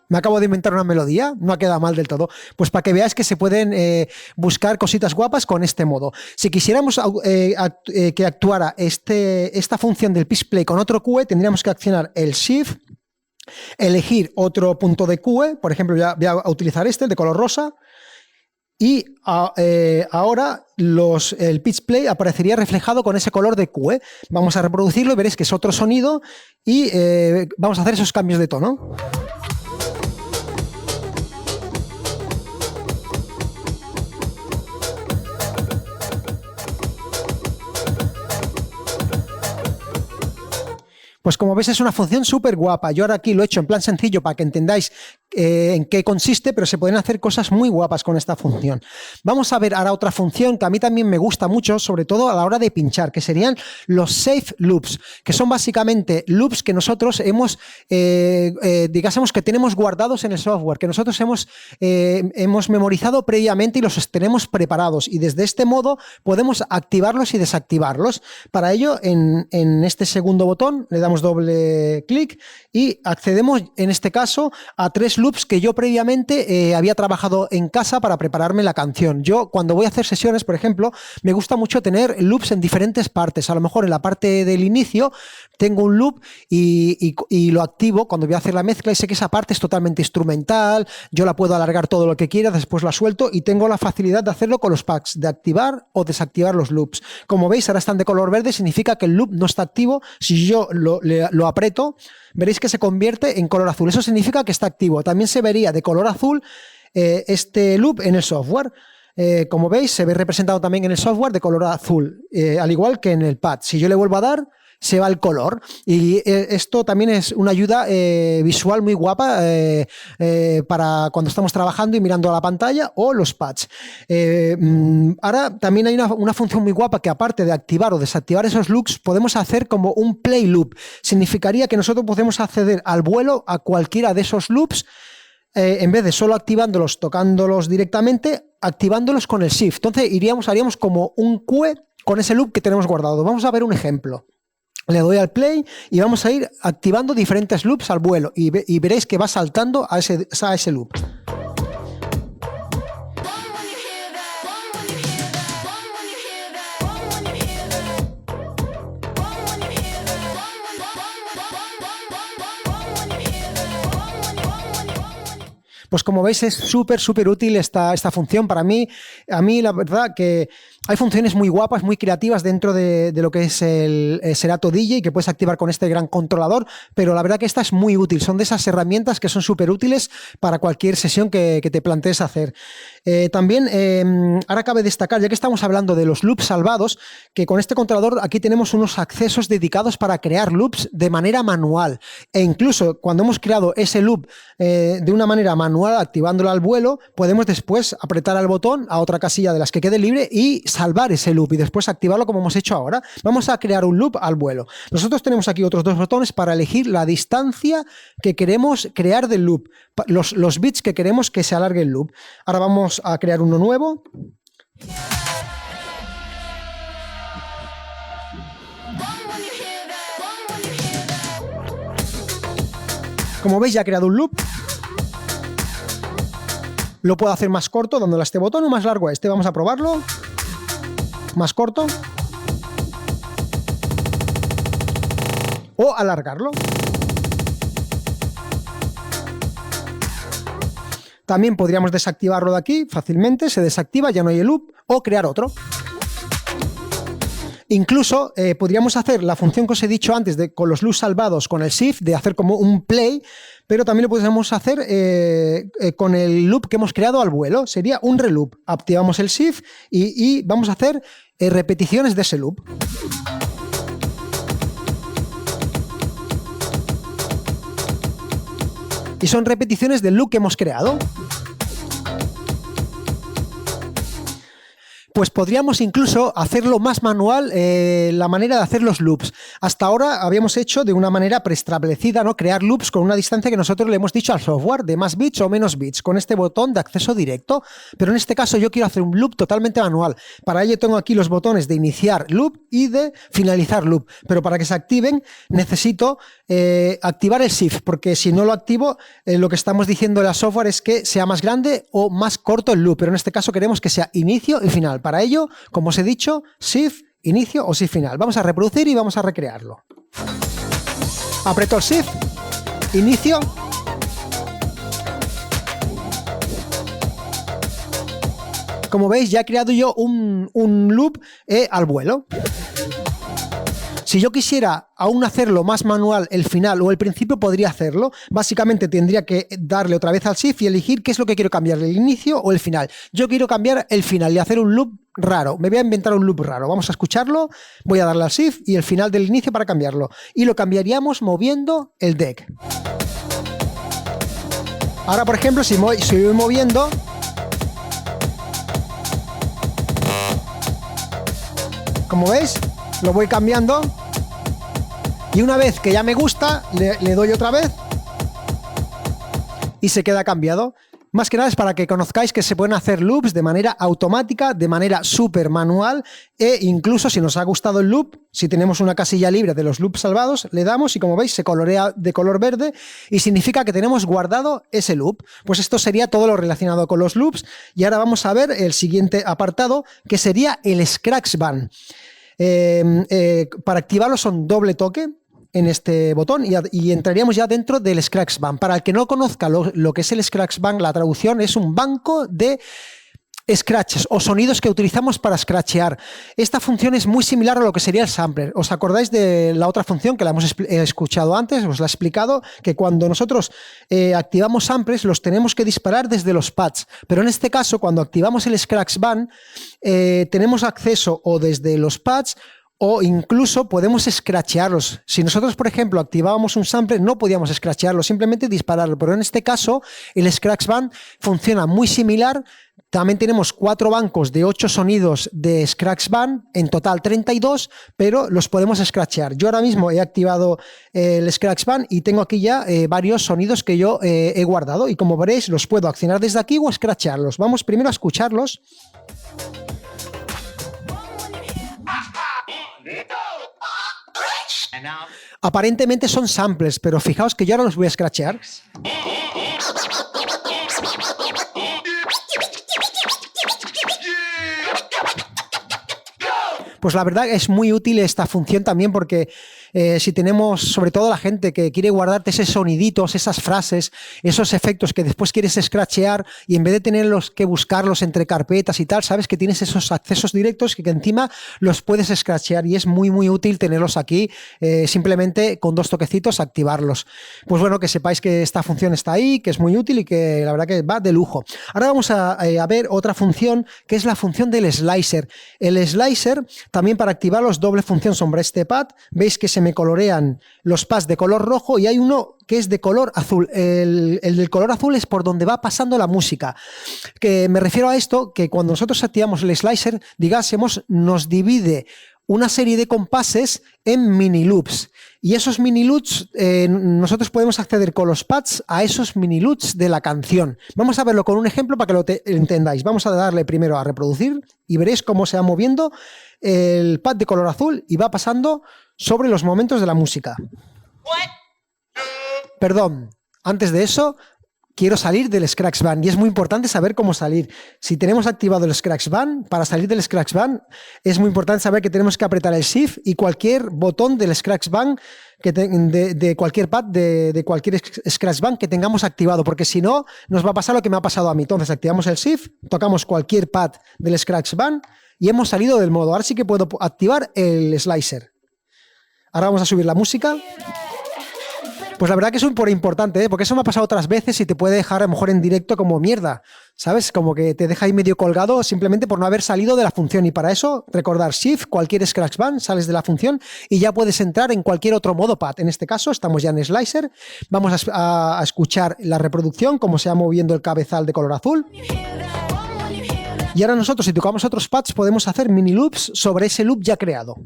Me acabo de inventar una melodía, no ha quedado mal del todo. Pues para que veáis que se pueden buscar cositas guapas con este modo. Si quisiéramos que actuara esta función del pitch play con otro QE, tendríamos que accionar el Shift, elegir otro punto de QE, por ejemplo, voy a utilizar el de color rosa, y ahora el pitch play aparecería reflejado con ese color de QE. Vamos a reproducirlo y veréis que es otro sonido y vamos a hacer esos cambios de tono. Pues como veis es una función súper guapa. Yo ahora aquí lo he hecho en plan sencillo para que entendáis en qué consiste, pero se pueden hacer cosas muy guapas con esta función. Vamos a ver ahora otra función que a mí también me gusta mucho, sobre todo a la hora de pinchar, que serían los Safe Loops, que son básicamente loops que nosotros hemos, digásemos que tenemos guardados en el software, que nosotros hemos memorizado previamente y los tenemos preparados. Y desde este modo podemos activarlos y desactivarlos. Para ello, en este segundo botón le damos doble clic y accedemos en este caso a 3 loops que yo previamente había trabajado en casa para prepararme la canción. Yo cuando voy a hacer sesiones, por ejemplo, me gusta mucho tener loops en diferentes partes. A lo mejor en la parte del inicio tengo un loop y lo activo cuando voy a hacer la mezcla y sé que esa parte es totalmente instrumental, yo la puedo alargar todo lo que quiera, después la suelto y tengo la facilidad de hacerlo con los packs, de activar o desactivar los loops. Como veis, ahora están de color verde, significa que el loop no está activo. Si yo lo aprieto, veréis que se convierte en color azul. Eso significa que está activo. También se vería de color azul este loop en el software. Como veis, se ve representado también en el software de color azul, al igual que en el pad. Si yo le vuelvo a dar, se va el color. Y esto también es una ayuda visual muy guapa para cuando estamos trabajando y mirando a la pantalla o los pads. Ahora también hay una función muy guapa que, aparte de activar o desactivar esos loops, podemos hacer como un play loop. Significaría que nosotros podemos acceder al vuelo a cualquiera de esos loops, en vez de solo activándolos, tocándolos directamente, activándolos con el Shift. Entonces haríamos como un QE con ese loop que tenemos guardado. Vamos a ver un ejemplo. Le doy al play y vamos a ir activando diferentes loops al vuelo y veréis que va saltando a ese loop. Pues como veis es súper útil esta función para mí. A mí la verdad que hay funciones muy guapas, muy creativas dentro de lo que es el Serato DJ que puedes activar con este gran controlador, pero la verdad que esta es muy útil. Son de esas herramientas que son súper útiles para cualquier sesión que te plantees hacer. También, ahora cabe destacar, ya que estamos hablando de los loops salvados, que con este controlador aquí tenemos unos accesos dedicados para crear loops de manera manual. E incluso cuando hemos creado ese loop de una manera manual, activándolo al vuelo, podemos después apretar al botón a otra casilla de las que quede libre y salvar ese loop y después activarlo como hemos hecho ahora. Vamos a crear un loop al vuelo. Nosotros tenemos aquí otros 2 botones para elegir la distancia que queremos crear del loop, los bits que queremos que se alargue el loop. Ahora vamos a crear uno nuevo. Como veis, ya he creado un loop. Lo puedo hacer más corto dándole a este botón o más largo a este. Vamos a probarlo. Más corto. O alargarlo. También podríamos desactivarlo de aquí fácilmente. Se desactiva, ya no hay el loop. O crear otro. Incluso podríamos hacer la función que os he dicho antes con los loops salvados con el Shift, de hacer como un play, pero también lo podemos hacer con el loop que hemos creado al vuelo. Sería un reloop. Activamos el Shift y vamos a hacer repeticiones de ese loop. Y son repeticiones del loop que hemos creado. pues podríamos incluso hacerlo más manual, la manera de hacer los loops. Hasta ahora habíamos hecho de una manera preestablecida, ¿no? Crear loops con una distancia que nosotros le hemos dicho al software de más bits o menos bits, con este botón de acceso directo. Pero en este caso yo quiero hacer un loop totalmente manual. Para ello tengo aquí los botones de iniciar loop y de finalizar loop. Pero para que se activen necesito activar el shift, porque si no lo activo, lo que estamos diciendo al software es que sea más grande o más corto el loop. Pero en este caso queremos que sea inicio y final. Para ello, como os he dicho, shift, inicio o shift final. Vamos a reproducir y vamos a recrearlo. Aprieto el shift, inicio. Como veis, ya he creado yo un loop al vuelo. Si yo quisiera aún hacerlo más manual, el final o el principio, podría hacerlo. Básicamente tendría que darle otra vez al shift y elegir qué es lo que quiero cambiar, el inicio o el final. Yo quiero cambiar el final y hacer un loop raro. Me voy a inventar un loop raro. Vamos a escucharlo. Voy a darle al shift y el final del inicio para cambiarlo. Y lo cambiaríamos moviendo el deck. Ahora, por ejemplo, si voy moviendo... Como veis, lo voy cambiando. Y una vez que ya me gusta, le doy otra vez y se queda cambiado. Más que nada es para que conozcáis que se pueden hacer loops de manera automática, de manera súper manual, e incluso si nos ha gustado el loop, si tenemos una casilla libre de los loops salvados, le damos y como veis se colorea de color verde y significa que tenemos guardado ese loop. Pues esto sería todo lo relacionado con los loops y ahora vamos a ver el siguiente apartado, que sería el Scratch Band. Para activarlo son doble toque en este botón y entraríamos ya dentro del Scratch Band. Para el que no conozca lo que es el Scratch Band, la traducción es un banco de scratches o sonidos que utilizamos para scratchear. Esta función es muy similar a lo que sería el sampler. ¿Os acordáis de la otra función que la hemos escuchado antes? Os la he explicado, que cuando nosotros activamos samples los tenemos que disparar desde los pads, pero en este caso cuando activamos el Scratch Band tenemos acceso o desde los pads o incluso podemos scratchearlos. Si nosotros, por ejemplo, activábamos un sample, no podíamos scratchearlo, simplemente dispararlo. Pero en este caso, el Scratch Band funciona muy similar. También tenemos 4 bancos de 8 sonidos de Scratch Band, en total 32, pero los podemos scratchear. Yo ahora mismo he activado el Scratch Band y tengo aquí ya varios sonidos que yo he guardado. Y como veréis, los puedo accionar desde aquí o scratchearlos. Vamos primero a escucharlos. Aparentemente son samples, pero fijaos que yo ahora los voy a scratchear. Pues la verdad es muy útil esta función también porque si tenemos, sobre todo la gente que quiere guardarte esos soniditos, esas frases, esos efectos que después quieres scratchear y en vez de tenerlos que buscarlos entre carpetas y tal, sabes que tienes esos accesos directos que encima los puedes scratchear y es muy muy útil tenerlos aquí, simplemente con 2 toquecitos activarlos. Pues bueno, que sepáis que esta función está ahí, que es muy útil y que la verdad que va de lujo. Ahora vamos a ver otra función que es la función del slicer. El slicer también para activarlos doble función sobre este pad. Veis que se me colorean los pads de color rojo y hay uno que es de color azul. El del color azul es por donde va pasando la música. Que me refiero a esto, que cuando nosotros activamos el slicer, digásemos, nos divide una serie de compases en mini loops. Y esos mini loops, nosotros podemos acceder con los pads a esos mini loops de la canción. Vamos a verlo con un ejemplo para que lo entendáis. Vamos a darle primero a reproducir y veréis cómo se va moviendo el pad de color azul y va pasando sobre los momentos de la música. Perdón, antes de eso quiero salir del Scratch Band y es muy importante saber cómo salir. Si tenemos activado el Scratch Band, para salir del Scratch Band es muy importante saber que tenemos que apretar el Shift y cualquier botón del Scratch Band de cualquier pad, de cualquier Scratch Band que tengamos activado, porque si no nos va a pasar lo que me ha pasado a mí. Entonces activamos el Shift, tocamos cualquier pad del Scratch Band y hemos salido del modo. Ahora sí que puedo activar el slicer. Ahora vamos a subir la música. Pues la verdad que es súper importante, porque eso me ha pasado otras veces y te puede dejar a lo mejor en directo como mierda, ¿sabes? Como que te deja ahí medio colgado simplemente por no haber salido de la función. Y para eso, recordar Shift, cualquier Scratch Band, sales de la función y ya puedes entrar en cualquier otro modo pad. En este caso, estamos ya en Slicer. Vamos a escuchar la reproducción, cómo se va moviendo el cabezal de color azul. Y ahora nosotros, si tocamos otros pads, podemos hacer mini loops sobre ese loop ya creado.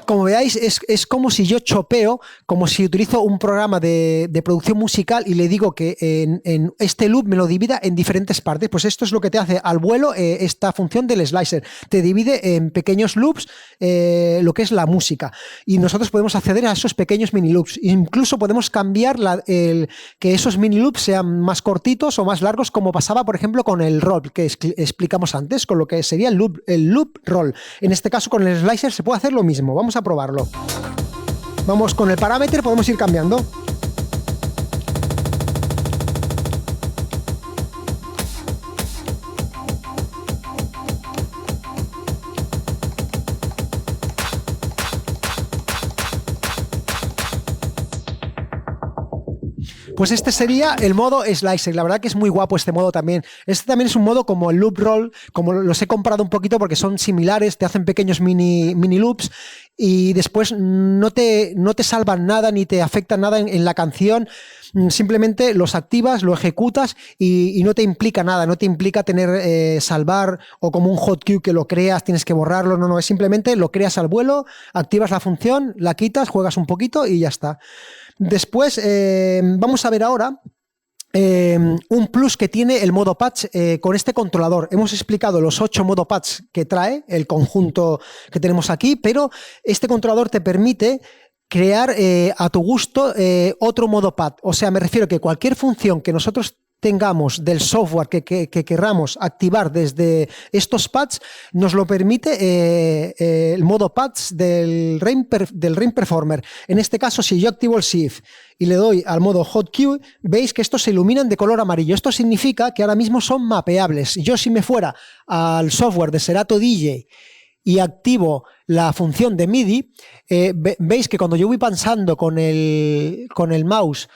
Como veáis, es como si yo chopeo, como si utilizo un programa de producción musical y le digo que en este loop me lo divida en diferentes partes. Pues esto es lo que te hace al vuelo esta función del slicer. Te divide en pequeños loops lo que es la música. Y nosotros podemos acceder a esos pequeños mini loops. Incluso podemos cambiar que esos mini loops sean más cortitos o más largos, como pasaba, por ejemplo, con el roll que explicamos antes, con lo que sería el loop roll. En este caso, con el slicer se puede hacer lo mismo. Vamos a probarlo. Vamos con el parámetro, podemos ir cambiando. Pues este sería el modo slicer. La verdad que es muy guapo este modo también. Este también es un modo como el loop roll, como los he comparado un poquito porque son similares, te hacen pequeños mini loops y después no te salvan nada ni te afectan nada en la canción. Simplemente los activas, lo ejecutas y no te implica nada, no te implica tener salvar o como un hot cue que lo creas, tienes que borrarlo, no, es simplemente lo creas al vuelo, activas la función, la quitas, juegas un poquito y ya está. Después vamos a ver ahora un plus que tiene el modo patch con este controlador. Hemos explicado los 8 modo patch que trae el conjunto que tenemos aquí, pero este controlador te permite crear a tu gusto otro modo pad. O sea, me refiero que cualquier función que nosotros tengamos del software que querramos activar desde estos pads, nos lo permite el modo pads del Rain Performer. En este caso, si yo activo el Shift y le doy al modo Hot Cue, veis que estos se iluminan de color amarillo. Esto significa que ahora mismo son mapeables. Yo, si me fuera al software de Serato DJ y activo la función de MIDI, veis que cuando yo voy pasando con el mouse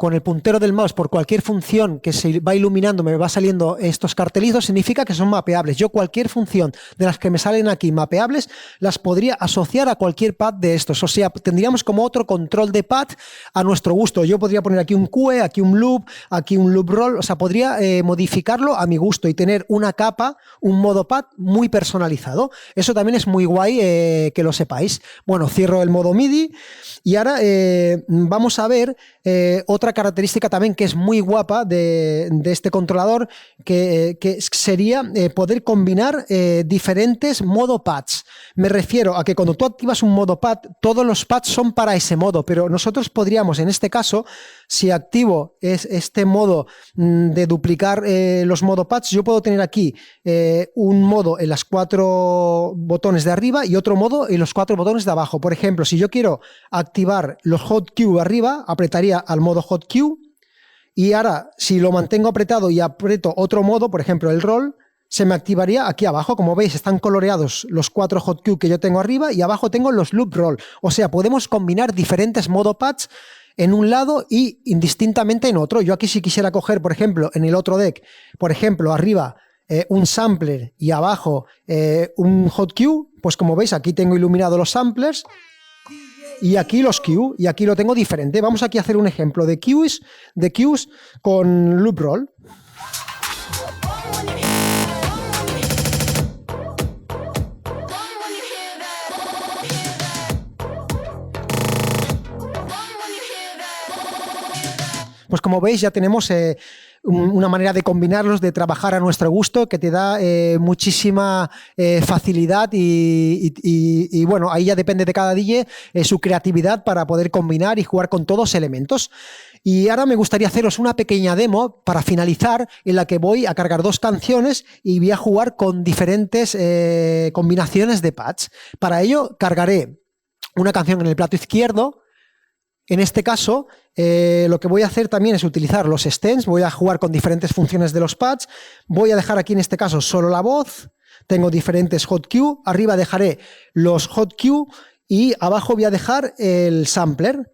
con el puntero del mouse por cualquier función que se va iluminando, me va saliendo estos cartelitos, significa que son mapeables. Yo cualquier función de las que me salen aquí mapeables las podría asociar a cualquier pad de estos. O sea, tendríamos como otro control de pad a nuestro gusto. Yo podría poner aquí un cue, aquí un loop roll. O sea, podría modificarlo a mi gusto y tener una capa, un modo pad muy personalizado. Eso también es muy guay que lo sepáis. Bueno, cierro el modo MIDI y ahora vamos a ver otra característica también que es muy guapa de este controlador, que sería poder combinar diferentes modo pads. Me refiero a que cuando tú activas un modo pad, todos los pads son para ese modo, pero nosotros podríamos, en este caso, si activo este modo de duplicar los modo pads, yo puedo tener aquí un modo en las 4 botones de arriba y otro modo en los 4 botones de abajo. Por ejemplo, si yo quiero activar los hot cue arriba, apretaría al modo hot cue, y ahora si lo mantengo apretado y aprieto otro modo, por ejemplo el roll, se me activaría aquí abajo. Como veis, están coloreados los 4 hot cue que yo tengo arriba y abajo tengo los loop roll. O sea, podemos combinar diferentes modo pads en un lado y indistintamente en otro. Yo aquí, si quisiera coger, por ejemplo, en el otro deck, por ejemplo, arriba un sampler y abajo un hot cue, pues como veis, aquí tengo iluminado los samplers y aquí los Q, y aquí lo tengo diferente. Vamos aquí a hacer un ejemplo de cues con loop roll. Pues como veis, ya tenemos una manera de combinarlos, de trabajar a nuestro gusto, que te da muchísima facilidad y bueno, ahí ya depende de cada DJ su creatividad para poder combinar y jugar con todos elementos. Y ahora me gustaría haceros una pequeña demo para finalizar, en la que voy a cargar 2 canciones y voy a jugar con diferentes combinaciones de pads. Para ello cargaré una canción en el plato izquierdo. En este caso, lo que voy a hacer también es utilizar los stems. Voy a jugar con diferentes funciones de los pads. Voy a dejar aquí en este caso solo la voz. Tengo diferentes hot cue. Arriba dejaré los hot cue y abajo voy a dejar el sampler.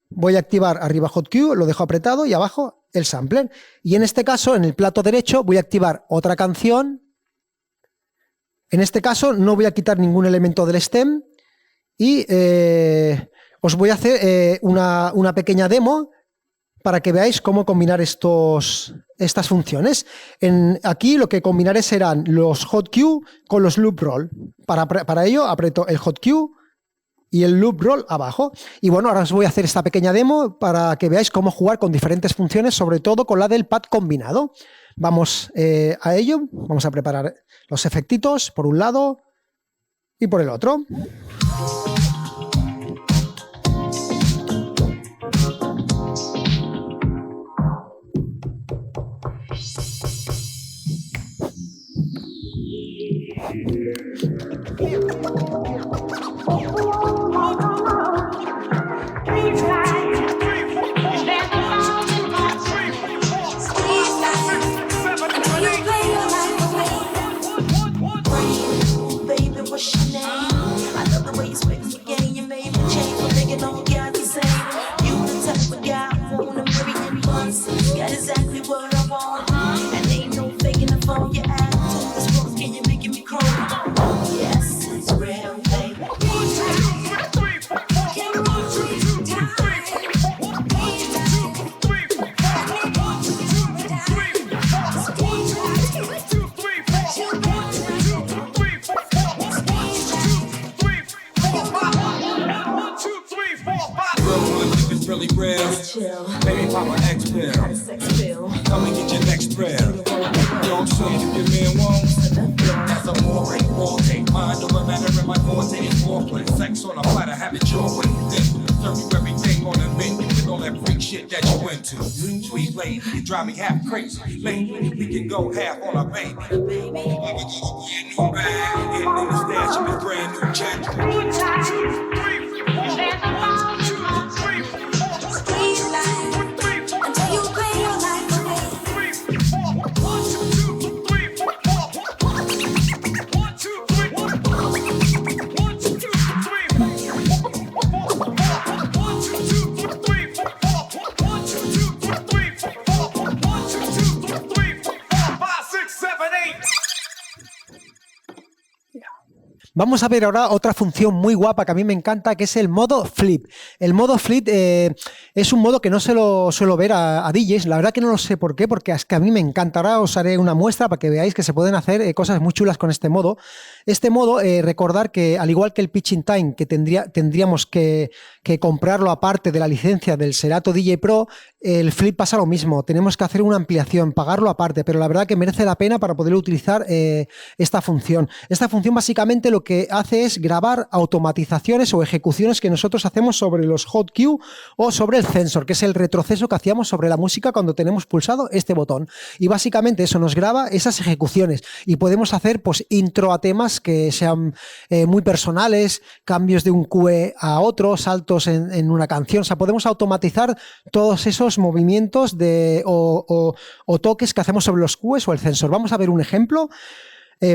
Voy a activar arriba hot cue, lo dejo apretado, y abajo el sampler. Y en este caso, en el plato derecho, voy a activar otra canción. En este caso no voy a quitar ningún elemento del stem. y os voy a hacer una pequeña demo para que veáis cómo combinar estas funciones. Aquí lo que combinaré serán los hot cue con los loop roll. Para ello aprieto el hot cue y el loop roll abajo. Y bueno, ahora os voy a hacer esta pequeña demo para que veáis cómo jugar con diferentes funciones, sobre todo con la del pad combinado. Vamos a ello. Vamos a preparar los efectitos por un lado y por el otro. Baby pop an X pill. Come and get your next thrill. You know what I'm saying? If your man won't, that's a more forte. Mind over matter in my forte is foreplay. Sex on a platter, have it your way. Then serve you everything on the menu with all that freak shit that you into. Sweet lady, you drive me half crazy. Lately, we can go half on a baby. I would get a brand new bag, getting in the stash of his brand new jet. 1, 2, 3, 4. Vamos a ver ahora otra función muy guapa que a mí me encanta, que es el modo flip. El modo flip es un modo que no se lo suelo ver a DJs. La verdad que no lo sé por qué, porque es que a mí me encanta. Ahora os haré una muestra para que veáis que se pueden hacer cosas muy chulas con este modo. Este modo, recordar que al igual que el Pitching Time, que tendríamos que comprarlo aparte de la licencia del Serato DJ Pro, el flip pasa lo mismo. Tenemos que hacer una ampliación, pagarlo aparte, pero la verdad que merece la pena para poder utilizar esta función. Esta función básicamente lo que hace es grabar automatizaciones o ejecuciones que nosotros hacemos sobre los hot cue o sobre el sensor, que es el retroceso que hacíamos sobre la música cuando tenemos pulsado este botón. Y básicamente eso nos graba esas ejecuciones y podemos hacer pues intro a temas que sean muy personales, cambios de un cue a otro, saltos en una canción. O sea, podemos automatizar todos esos movimientos o toques que hacemos sobre los cues o el sensor. Vamos a ver un ejemplo.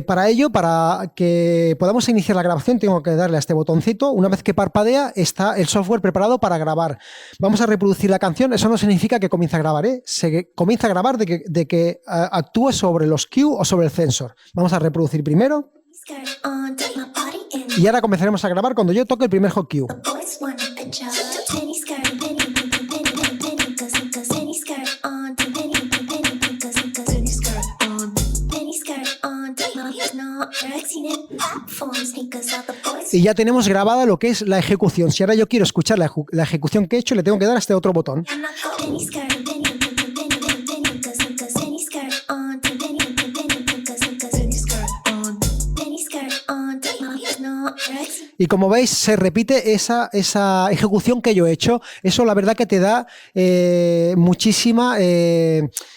Para ello, para que podamos iniciar la grabación, tengo que darle a este botoncito. Una vez que parpadea, está el software preparado para grabar. Vamos a reproducir la canción. Eso no significa que comience a grabar, ¿eh? Se comienza a grabar de que actúe sobre los cue o sobre el sensor. Vamos a reproducir primero. Y ahora comenzaremos a grabar cuando yo toque el primer hot cue. Y ya tenemos grabada lo que es la ejecución. Si ahora yo quiero escuchar la ejecución que he hecho, le tengo que dar a este otro botón. Y como veis, se repite esa ejecución que yo he hecho. Eso la verdad que te da muchísima,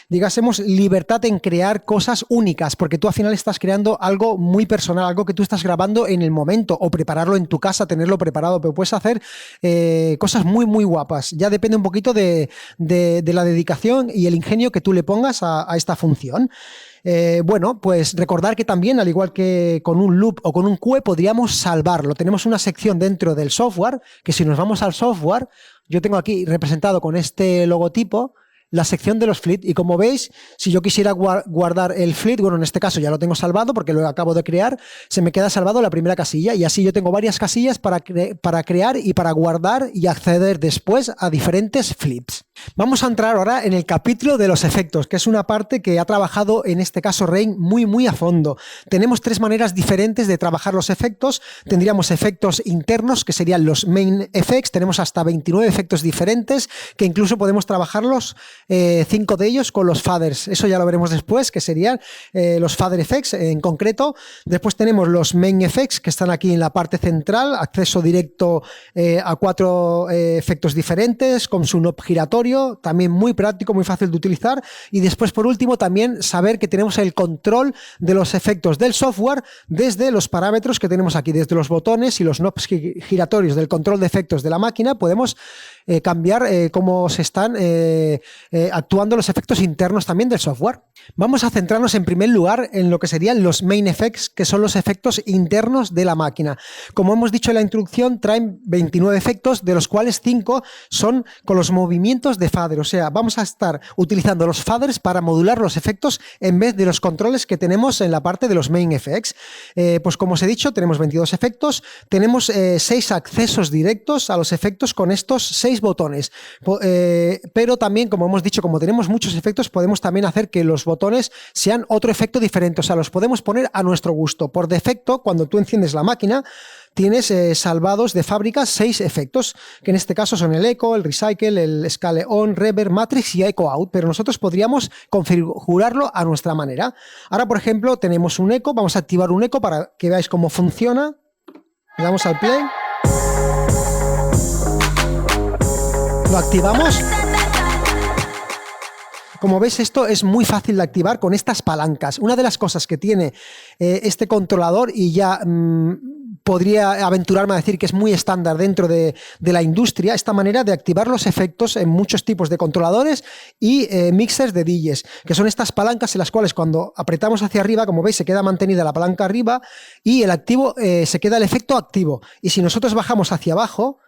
digásemos, libertad en crear cosas únicas, porque tú al final estás creando algo muy personal, algo que tú estás grabando en el momento, o prepararlo en tu casa, tenerlo preparado, pero puedes hacer cosas muy, muy guapas. Ya depende un poquito de la dedicación y el ingenio que tú le pongas a esta función. Bueno, pues recordar que también, al igual que con un loop o con un cue, podríamos salvarlo. Tenemos una sección dentro del software, que si nos vamos al software, yo tengo aquí representado con este logotipo, la sección de los flits. Y como veis, si yo quisiera guardar el flit, bueno, en este caso ya lo tengo salvado porque lo acabo de crear, se me queda salvado la primera casilla y así yo tengo varias casillas para crear y para guardar y acceder después a diferentes flits. Vamos a entrar ahora en el capítulo de los efectos, que es una parte que ha trabajado en este caso Rain muy a fondo. Tenemos 3 maneras diferentes de trabajar los efectos. Tendríamos efectos internos, que serían los main effects. Tenemos hasta 29 efectos diferentes, que incluso podemos trabajarlos 5 de ellos con los faders. Eso ya lo veremos después, que serían los fader effects en concreto. Después tenemos los main effects, que están aquí en la parte central, acceso directo a 4 efectos diferentes, con su knob giratorio, también muy práctico, muy fácil de utilizar. Y después, por último, también saber que tenemos el control de los efectos del software desde los parámetros que tenemos aquí, desde los botones y los knobs giratorios del control de efectos de la máquina. Podemos cambiar cómo se están actuando los efectos internos también del software. Vamos a centrarnos en primer lugar en lo que serían los main effects, que son los efectos internos de la máquina. Como hemos dicho en la introducción, traen 29 efectos, de los cuales 5 son con los movimientos de fader. O sea, vamos a estar utilizando los faders para modular los efectos en vez de los controles que tenemos en la parte de los main effects. Pues como os he dicho, tenemos 22 efectos, tenemos 6 accesos directos a los efectos con estos 6 botones. Pero también, como hemos dicho, como tenemos muchos efectos, podemos también hacer que los botones sean otro efecto diferente. O sea, los podemos poner a nuestro gusto. Por defecto, cuando tú enciendes la máquina, tienes salvados de fábrica 6 efectos, que en este caso son el Echo, el Recycle, el Scale On, Reverb, Matrix y Echo Out, pero nosotros podríamos configurarlo a nuestra manera. Ahora, por ejemplo, tenemos un Echo, vamos a activar un Echo para que veáis cómo funciona. Le damos al play. Lo activamos. Como veis, esto es muy fácil de activar con estas palancas. Una de las cosas que tiene este controlador, y ya podría aventurarme a decir que es muy estándar dentro de la industria, esta manera de activar los efectos en muchos tipos de controladores y mixers de DJs, que son estas palancas en las cuales cuando apretamos hacia arriba, como veis, se queda mantenida la palanca arriba y el activo se queda el efecto activo. Y si nosotros bajamos hacia abajo,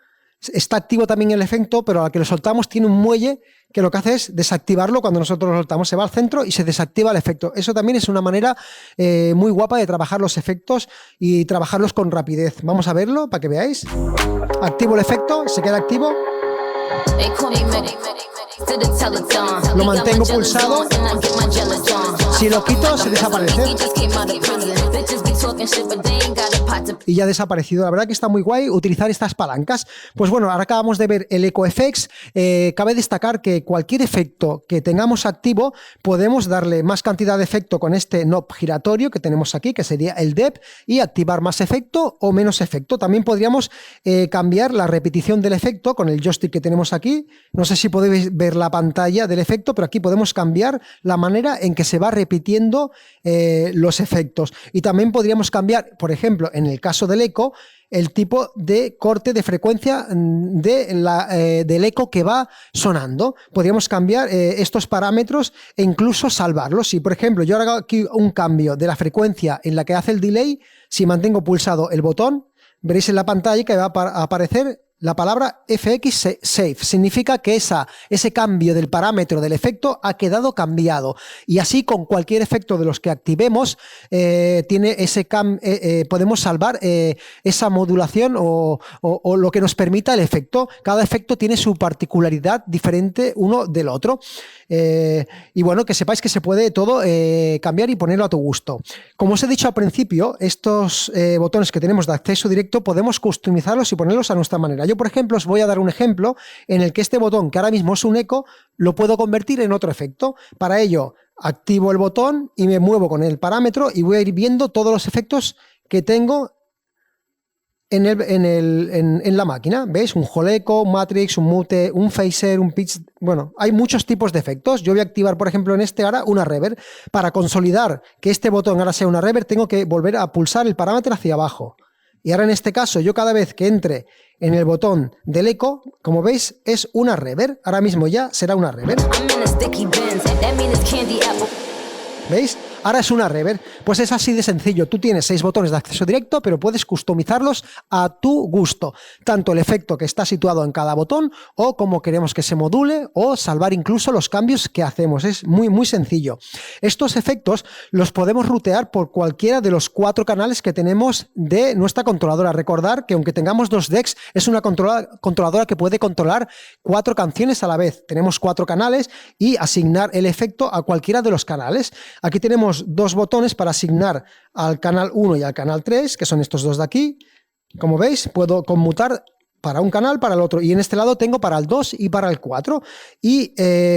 está activo también el efecto, pero a la que lo soltamos tiene un muelle que lo que hace es desactivarlo. Cuando nosotros lo soltamos se va al centro y se desactiva el efecto. Eso también es una manera muy guapa de trabajar los efectos y trabajarlos con rapidez. Vamos a verlo para que veáis. Activo el efecto, se queda activo. Lo mantengo pulsado. Si lo quito, se desaparece. Y ya ha desaparecido. La verdad que está muy guay utilizar estas palancas. Pues bueno, ahora acabamos de ver el Echo Effects. Cabe destacar que cualquier efecto que tengamos activo, podemos darle más cantidad de efecto con este knob giratorio que tenemos aquí, que sería el DEP, y activar más efecto o menos efecto. También podríamos cambiar la repetición del efecto con el joystick que tenemos aquí. No sé si podéis ver la pantalla del efecto, pero aquí podemos cambiar la manera en que se va repitiendo los efectos. Y también podríamos cambiar, por ejemplo, en el caso del eco, el tipo de corte de frecuencia del eco que va sonando. Podríamos cambiar estos parámetros e incluso salvarlos. Si, por ejemplo, yo hago aquí un cambio de la frecuencia en la que hace el delay, si mantengo pulsado el botón, veréis en la pantalla que va a aparecer la palabra FX Save. Significa que ese cambio del parámetro del efecto ha quedado cambiado. Y así con cualquier efecto de los que activemos, podemos salvar esa modulación o lo que nos permita el efecto. Cada efecto tiene su particularidad diferente uno del otro. Y bueno, que sepáis que se puede todo cambiar y ponerlo a tu gusto. Como os he dicho al principio, estos botones que tenemos de acceso directo podemos customizarlos y ponerlos a nuestra manera. Yo, por ejemplo, os voy a dar un ejemplo en el que este botón, que ahora mismo es un eco, lo puedo convertir en otro efecto. Para ello, activo el botón y me muevo con el parámetro y voy a ir viendo todos los efectos que tengo en la máquina. ¿Veis? Un Hall Echo, un Matrix, un Mute, un Phaser, un Pitch. Bueno, hay muchos tipos de efectos. Yo voy a activar, por ejemplo, en este ahora una Reverb. Para consolidar que este botón ahora sea una Reverb, tengo que volver a pulsar el parámetro hacia abajo. Y ahora en este caso, yo cada vez que entre en el botón del eco, como veis, es una Reverb. Ahora mismo ya será una Reverb. ¿Veis? ahora es una reverb. Pues es así de sencillo. Tú tienes 6 botones de acceso directo, pero puedes customizarlos a tu gusto. Tanto el efecto que está situado en cada botón o cómo queremos que se module o salvar incluso los cambios que hacemos. Es muy, muy sencillo. Estos efectos los podemos rutear por cualquiera de los 4 canales que tenemos de nuestra controladora. Recordar que aunque tengamos 2 decks, es una controladora que puede controlar 4 canciones a la vez. Tenemos 4 canales y asignar el efecto a cualquiera de los canales. Aquí tenemos 2 botones para asignar al canal 1 y al canal 3, que son estos dos de aquí. Como veis, puedo conmutar para un canal, para el otro, y en este lado tengo para el 2 y para el 4. Y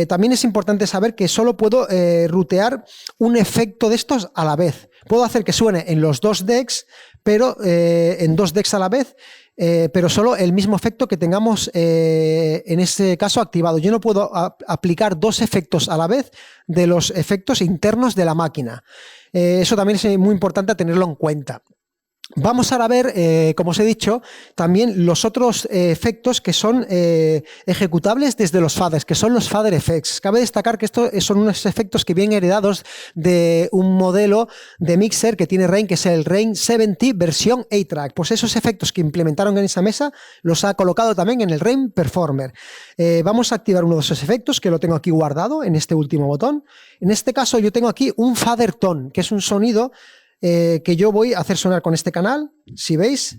también es importante saber que solo puedo rutear un efecto de estos a la vez. Puedo hacer que suene en los 2 decks, pero en 2 decks a la vez, pero solo el mismo efecto que tengamos en este caso activado. Yo no puedo aplicar 2 efectos a la vez de los efectos internos de la máquina. Eso también es muy importante tenerlo en cuenta. Vamos ahora a ver, como os he dicho, también los otros efectos que son ejecutables desde los faders, que son los fader effects. Cabe destacar que estos son unos efectos que vienen heredados de un modelo de mixer que tiene Rain, que es el Rain 70 versión A-Track. Pues esos efectos que implementaron en esa mesa los ha colocado también en el Rain Performer. Vamos a activar uno de esos efectos, que lo tengo aquí guardado en este último botón. En este caso yo tengo aquí un fader tone, que es un sonido que yo voy a hacer sonar con este canal. Si veis,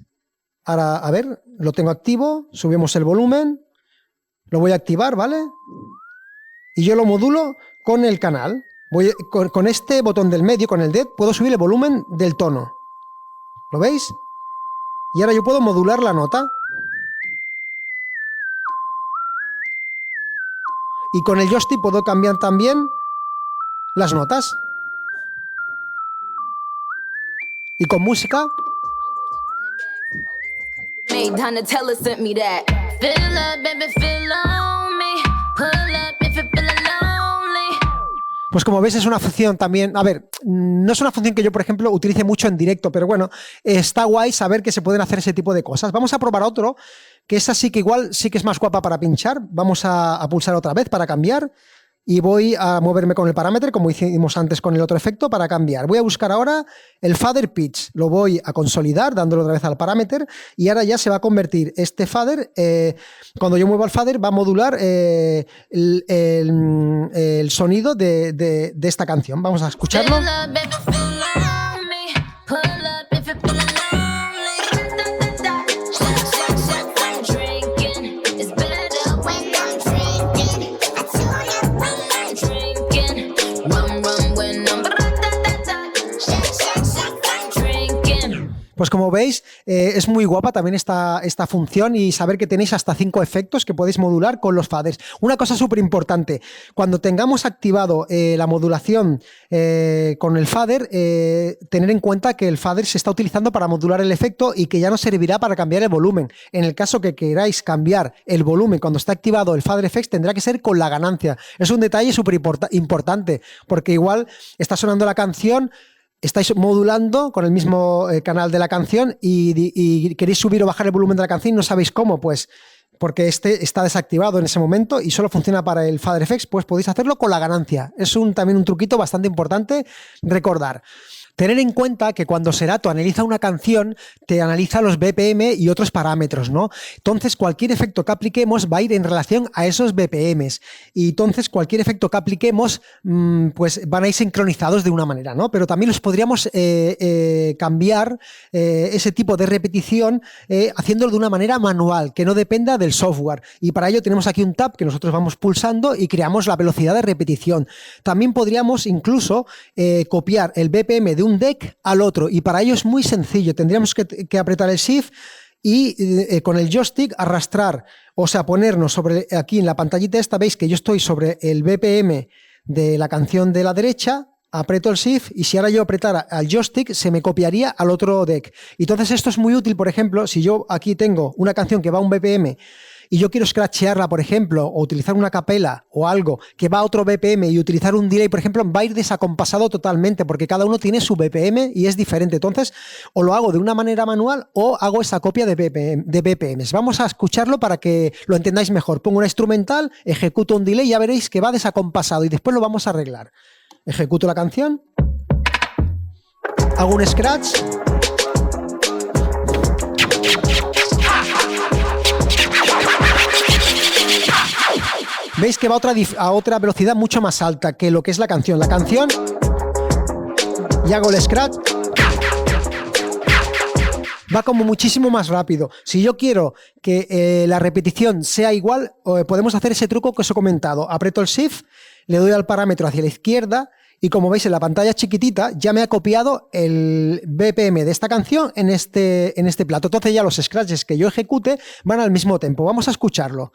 ahora, a ver, lo tengo activo, subimos el volumen, lo voy a activar, ¿vale? Y yo lo modulo con el canal. Con este botón del medio, con el DED, puedo subir el volumen del tono. ¿Lo veis? Y ahora yo puedo modular la nota. Y con el joystick puedo cambiar también las notas. Y con música. Pues como veis es una función también, a ver, no es una función que yo, por ejemplo, utilice mucho en directo, pero bueno, está guay saber que se pueden hacer ese tipo de cosas. Vamos a probar otro, que es así que igual sí que es más guapa para pinchar. Vamos a pulsar otra vez para cambiar. Y voy a moverme con el parámetro, como hicimos antes con el otro efecto, para cambiar. Voy a buscar ahora el fader pitch. Lo voy a consolidar, dándole otra vez al parámetro, y ahora ya se va a convertir este fader, cuando yo muevo el fader, va a modular el sonido de esta canción. Vamos a escucharlo. Pues como veis, es muy guapa también esta función, y saber que tenéis hasta 5 efectos que podéis modular con los faders. Una cosa súper importante, cuando tengamos activado la modulación con el fader, tener en cuenta que el fader se está utilizando para modular el efecto y que ya no servirá para cambiar el volumen. En el caso que queráis cambiar el volumen cuando está activado el fader effects, tendrá que ser con la ganancia. Es un detalle súper importante, porque igual está sonando la canción, estáis modulando con el mismo canal de la canción y queréis subir o bajar el volumen de la canción y no sabéis cómo, pues porque este está desactivado en ese momento y solo funciona para el fader effects, pues podéis hacerlo con la ganancia. Es también un truquito bastante importante recordar. Tener en cuenta que cuando Serato analiza una canción, te analiza los BPM y otros parámetros, ¿no? Entonces, cualquier efecto que apliquemos va a ir en relación a esos BPMs. Y entonces, cualquier efecto que apliquemos, pues van a ir sincronizados de una manera, ¿no? Pero también los podríamos cambiar ese tipo de repetición haciéndolo de una manera manual, que no dependa del software. Y para ello tenemos aquí un tab que nosotros vamos pulsando y creamos la velocidad de repetición. También podríamos incluso copiar el BPM de un deck al otro, y para ello es muy sencillo. Tendríamos que apretar el Shift y con el joystick arrastrar, o sea, ponernos sobre aquí en la pantallita esta. Veis que yo estoy sobre el BPM de la canción de la derecha, aprieto el Shift y si ahora yo apretara al joystick se me copiaría al otro deck. Entonces esto es muy útil, por ejemplo, si yo aquí tengo una canción que va a un BPM y yo quiero scratchearla, por ejemplo, o utilizar una capela o algo que va a otro BPM y utilizar un delay, por ejemplo, va a ir desacompasado totalmente porque cada uno tiene su BPM y es diferente. Entonces, o lo hago de una manera manual o hago esa copia de BPMs. Vamos a escucharlo para que lo entendáis mejor. Pongo una instrumental, ejecuto un delay y ya veréis que va desacompasado y después lo vamos a arreglar. Ejecuto la canción. Hago un scratch. Veis que va a otra velocidad mucho más alta que lo que es la canción. La canción, y hago el scratch, va como muchísimo más rápido. Si yo quiero que la repetición sea igual, podemos hacer ese truco que os he comentado. Aprieto el Shift, le doy al parámetro hacia la izquierda y como veis en la pantalla chiquitita ya me ha copiado el BPM de esta canción en este plato. Entonces ya los scratches que yo ejecute van al mismo tempo. Vamos a escucharlo.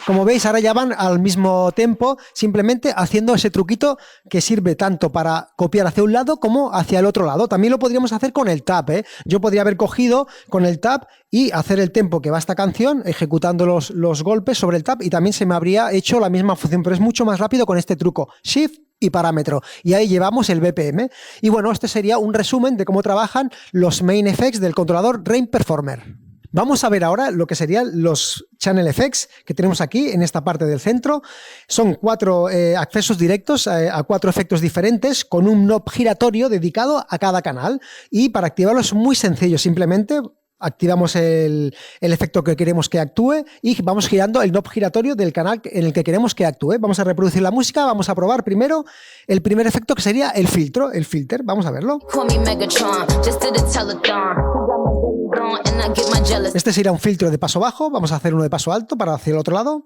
Como veis, ahora ya van al mismo tempo, simplemente haciendo ese truquito que sirve tanto para copiar hacia un lado como hacia el otro lado. También lo podríamos hacer con el tap, ¿eh? Yo podría haber cogido con el tap y hacer el tempo que va esta canción, ejecutando los golpes sobre el tap, y también se me habría hecho la misma función, pero es mucho más rápido con este truco. Shift y parámetro. Y ahí llevamos el BPM. Y bueno, este sería un resumen de cómo trabajan los main effects del controlador Rain Performer. Vamos a ver ahora lo que serían los Channel Effects que tenemos aquí en esta parte del centro. Son 4 accesos directos a 4 efectos diferentes con un knob giratorio dedicado a cada canal. Y para activarlo es muy sencillo, simplemente activamos el efecto que queremos que actúe y vamos girando el knob giratorio del canal en el que queremos que actúe. Vamos a reproducir la música, vamos a probar primero el primer efecto que sería el filtro, el filter. Vamos a verlo. Este sería un filtro de paso bajo, vamos a hacer uno de paso alto para hacia el otro lado.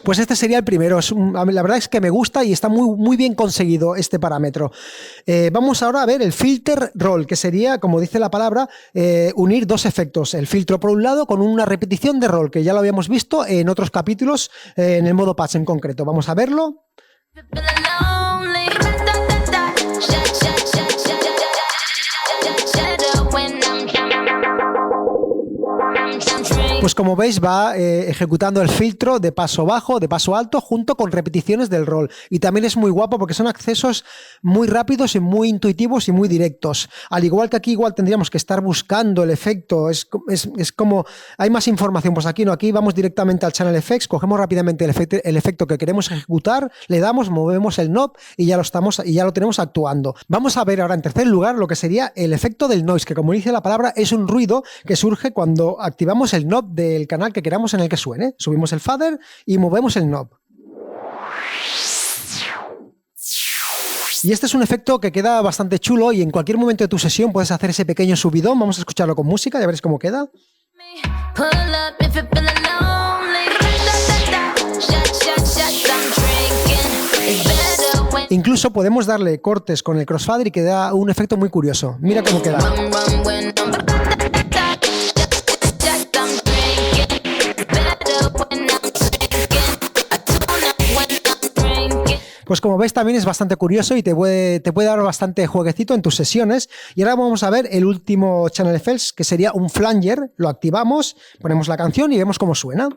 Pues este sería el primero. La verdad es que me gusta y está muy bien conseguido este parámetro. Vamos ahora a ver el filter roll, que sería, como dice la palabra, unir 2 efectos. El filtro por un lado con una repetición de roll, que ya lo habíamos visto en otros capítulos, en el modo patch en concreto. Vamos a verlo. Pues como veis va ejecutando el filtro de paso bajo, de paso alto, junto con repeticiones del roll. Y también es muy guapo porque son accesos muy rápidos y muy intuitivos y muy directos. Al igual que aquí igual tendríamos que estar buscando el efecto, es como hay más información, pues aquí no, aquí vamos directamente al Channel Effects, cogemos rápidamente el efecto que queremos ejecutar, le damos, movemos el knob y ya lo tenemos actuando. Vamos a ver ahora en tercer lugar lo que sería el efecto del noise, que como dice la palabra es un ruido que surge cuando activamos el knob del canal que queramos en el que suene. Subimos el fader y movemos el knob. Y este es un efecto que queda bastante chulo y en cualquier momento de tu sesión puedes hacer ese pequeño subidón. Vamos a escucharlo con música, ya veréis cómo queda. Incluso podemos darle cortes con el crossfader y queda un efecto muy curioso. Mira cómo queda. Pues como ves también es bastante curioso y te puede dar bastante jueguecito en tus sesiones. Y ahora vamos a ver el último Channel Effects, que sería un flanger. Lo activamos, ponemos la canción y vemos cómo suena.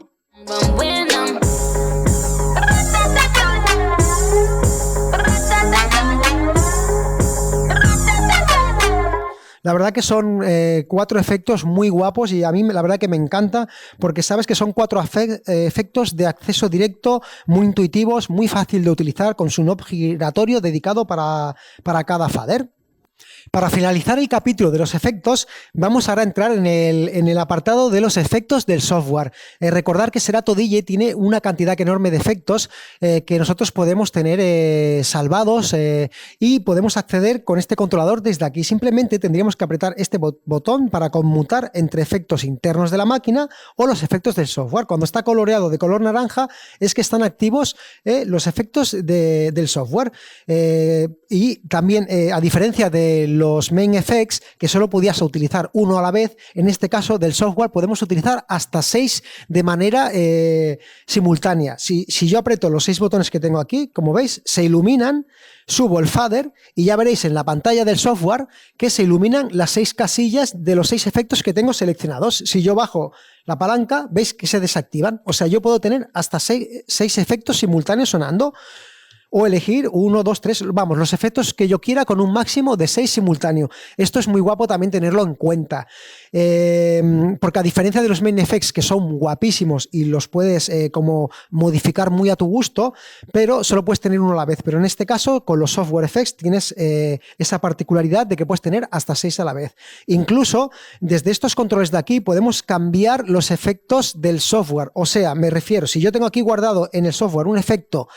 La verdad que son 4 efectos muy guapos y a mí la verdad que me encanta porque sabes que son 4 efectos de acceso directo muy intuitivos, muy fácil de utilizar con su knob giratorio dedicado para cada fader. Para finalizar el capítulo de los efectos, vamos ahora a entrar en el apartado de los efectos del software. Recordar que Serato DJ tiene una cantidad enorme de efectos que nosotros podemos tener salvados y podemos acceder con este controlador desde aquí. Simplemente tendríamos que apretar este botón para conmutar entre efectos internos de la máquina o los efectos del software. Cuando está coloreado de color naranja es que están activos los efectos del software. Y también, a diferencia de los main effects, que solo podías utilizar uno a la vez, en este caso del software podemos utilizar hasta 6 de manera simultánea. Si yo aprieto los 6 botones que tengo aquí, como veis, se iluminan, subo el fader y ya veréis en la pantalla del software que se iluminan las 6 casillas de los 6 efectos que tengo seleccionados. Si yo bajo la palanca, veis que se desactivan. O sea, yo puedo tener hasta 6 efectos simultáneos sonando. o elegir 1, 2, 3, vamos, los efectos que yo quiera con un máximo de 6 simultáneo. Esto es muy guapo también tenerlo en cuenta, porque a diferencia de los main effects, que son guapísimos y los puedes como modificar muy a tu gusto, pero solo puedes tener uno a la vez. Pero en este caso, con los software effects tienes esa particularidad de que puedes tener hasta 6 a la vez. Incluso desde estos controles de aquí podemos cambiar los efectos del software. O sea, me refiero, si yo tengo aquí guardado en el software un efecto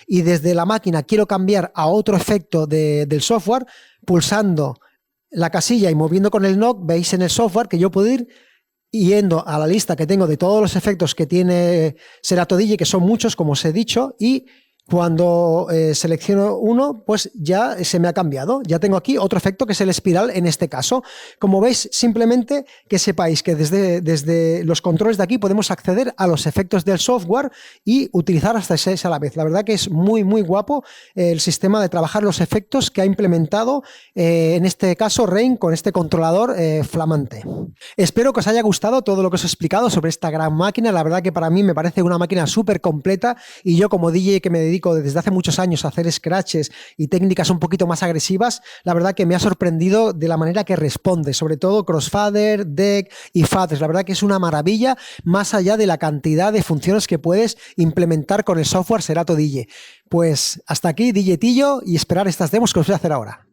y desde la máquina quiero cambiar a otro efecto del software, pulsando la casilla y moviendo con el knob, veis en el software que yo puedo ir yendo a la lista que tengo de todos los efectos que tiene Serato DJ, que son muchos, como os he dicho, y cuando selecciono uno, pues ya se me ha cambiado. Ya tengo aquí otro efecto que es el espiral en este caso. Como veis, simplemente que sepáis que desde los controles de aquí podemos acceder a los efectos del software y utilizar hasta 6 a la vez. La verdad que es muy, muy guapo el sistema de trabajar los efectos que ha implementado, en este caso, Rain, con este controlador flamante. Espero que os haya gustado todo lo que os he explicado sobre esta gran máquina. La verdad que para mí me parece una máquina súper completa y yo como DJ que me dedico desde hace muchos años a hacer scratches y técnicas un poquito más agresivas, la verdad que me ha sorprendido de la manera que responde, sobre todo crossfader, deck y faders. La verdad que es una maravilla, más allá de la cantidad de funciones que puedes implementar con el software Serato DJ. Pues hasta aquí DJ Tillo y esperar estas demos que os voy a hacer ahora.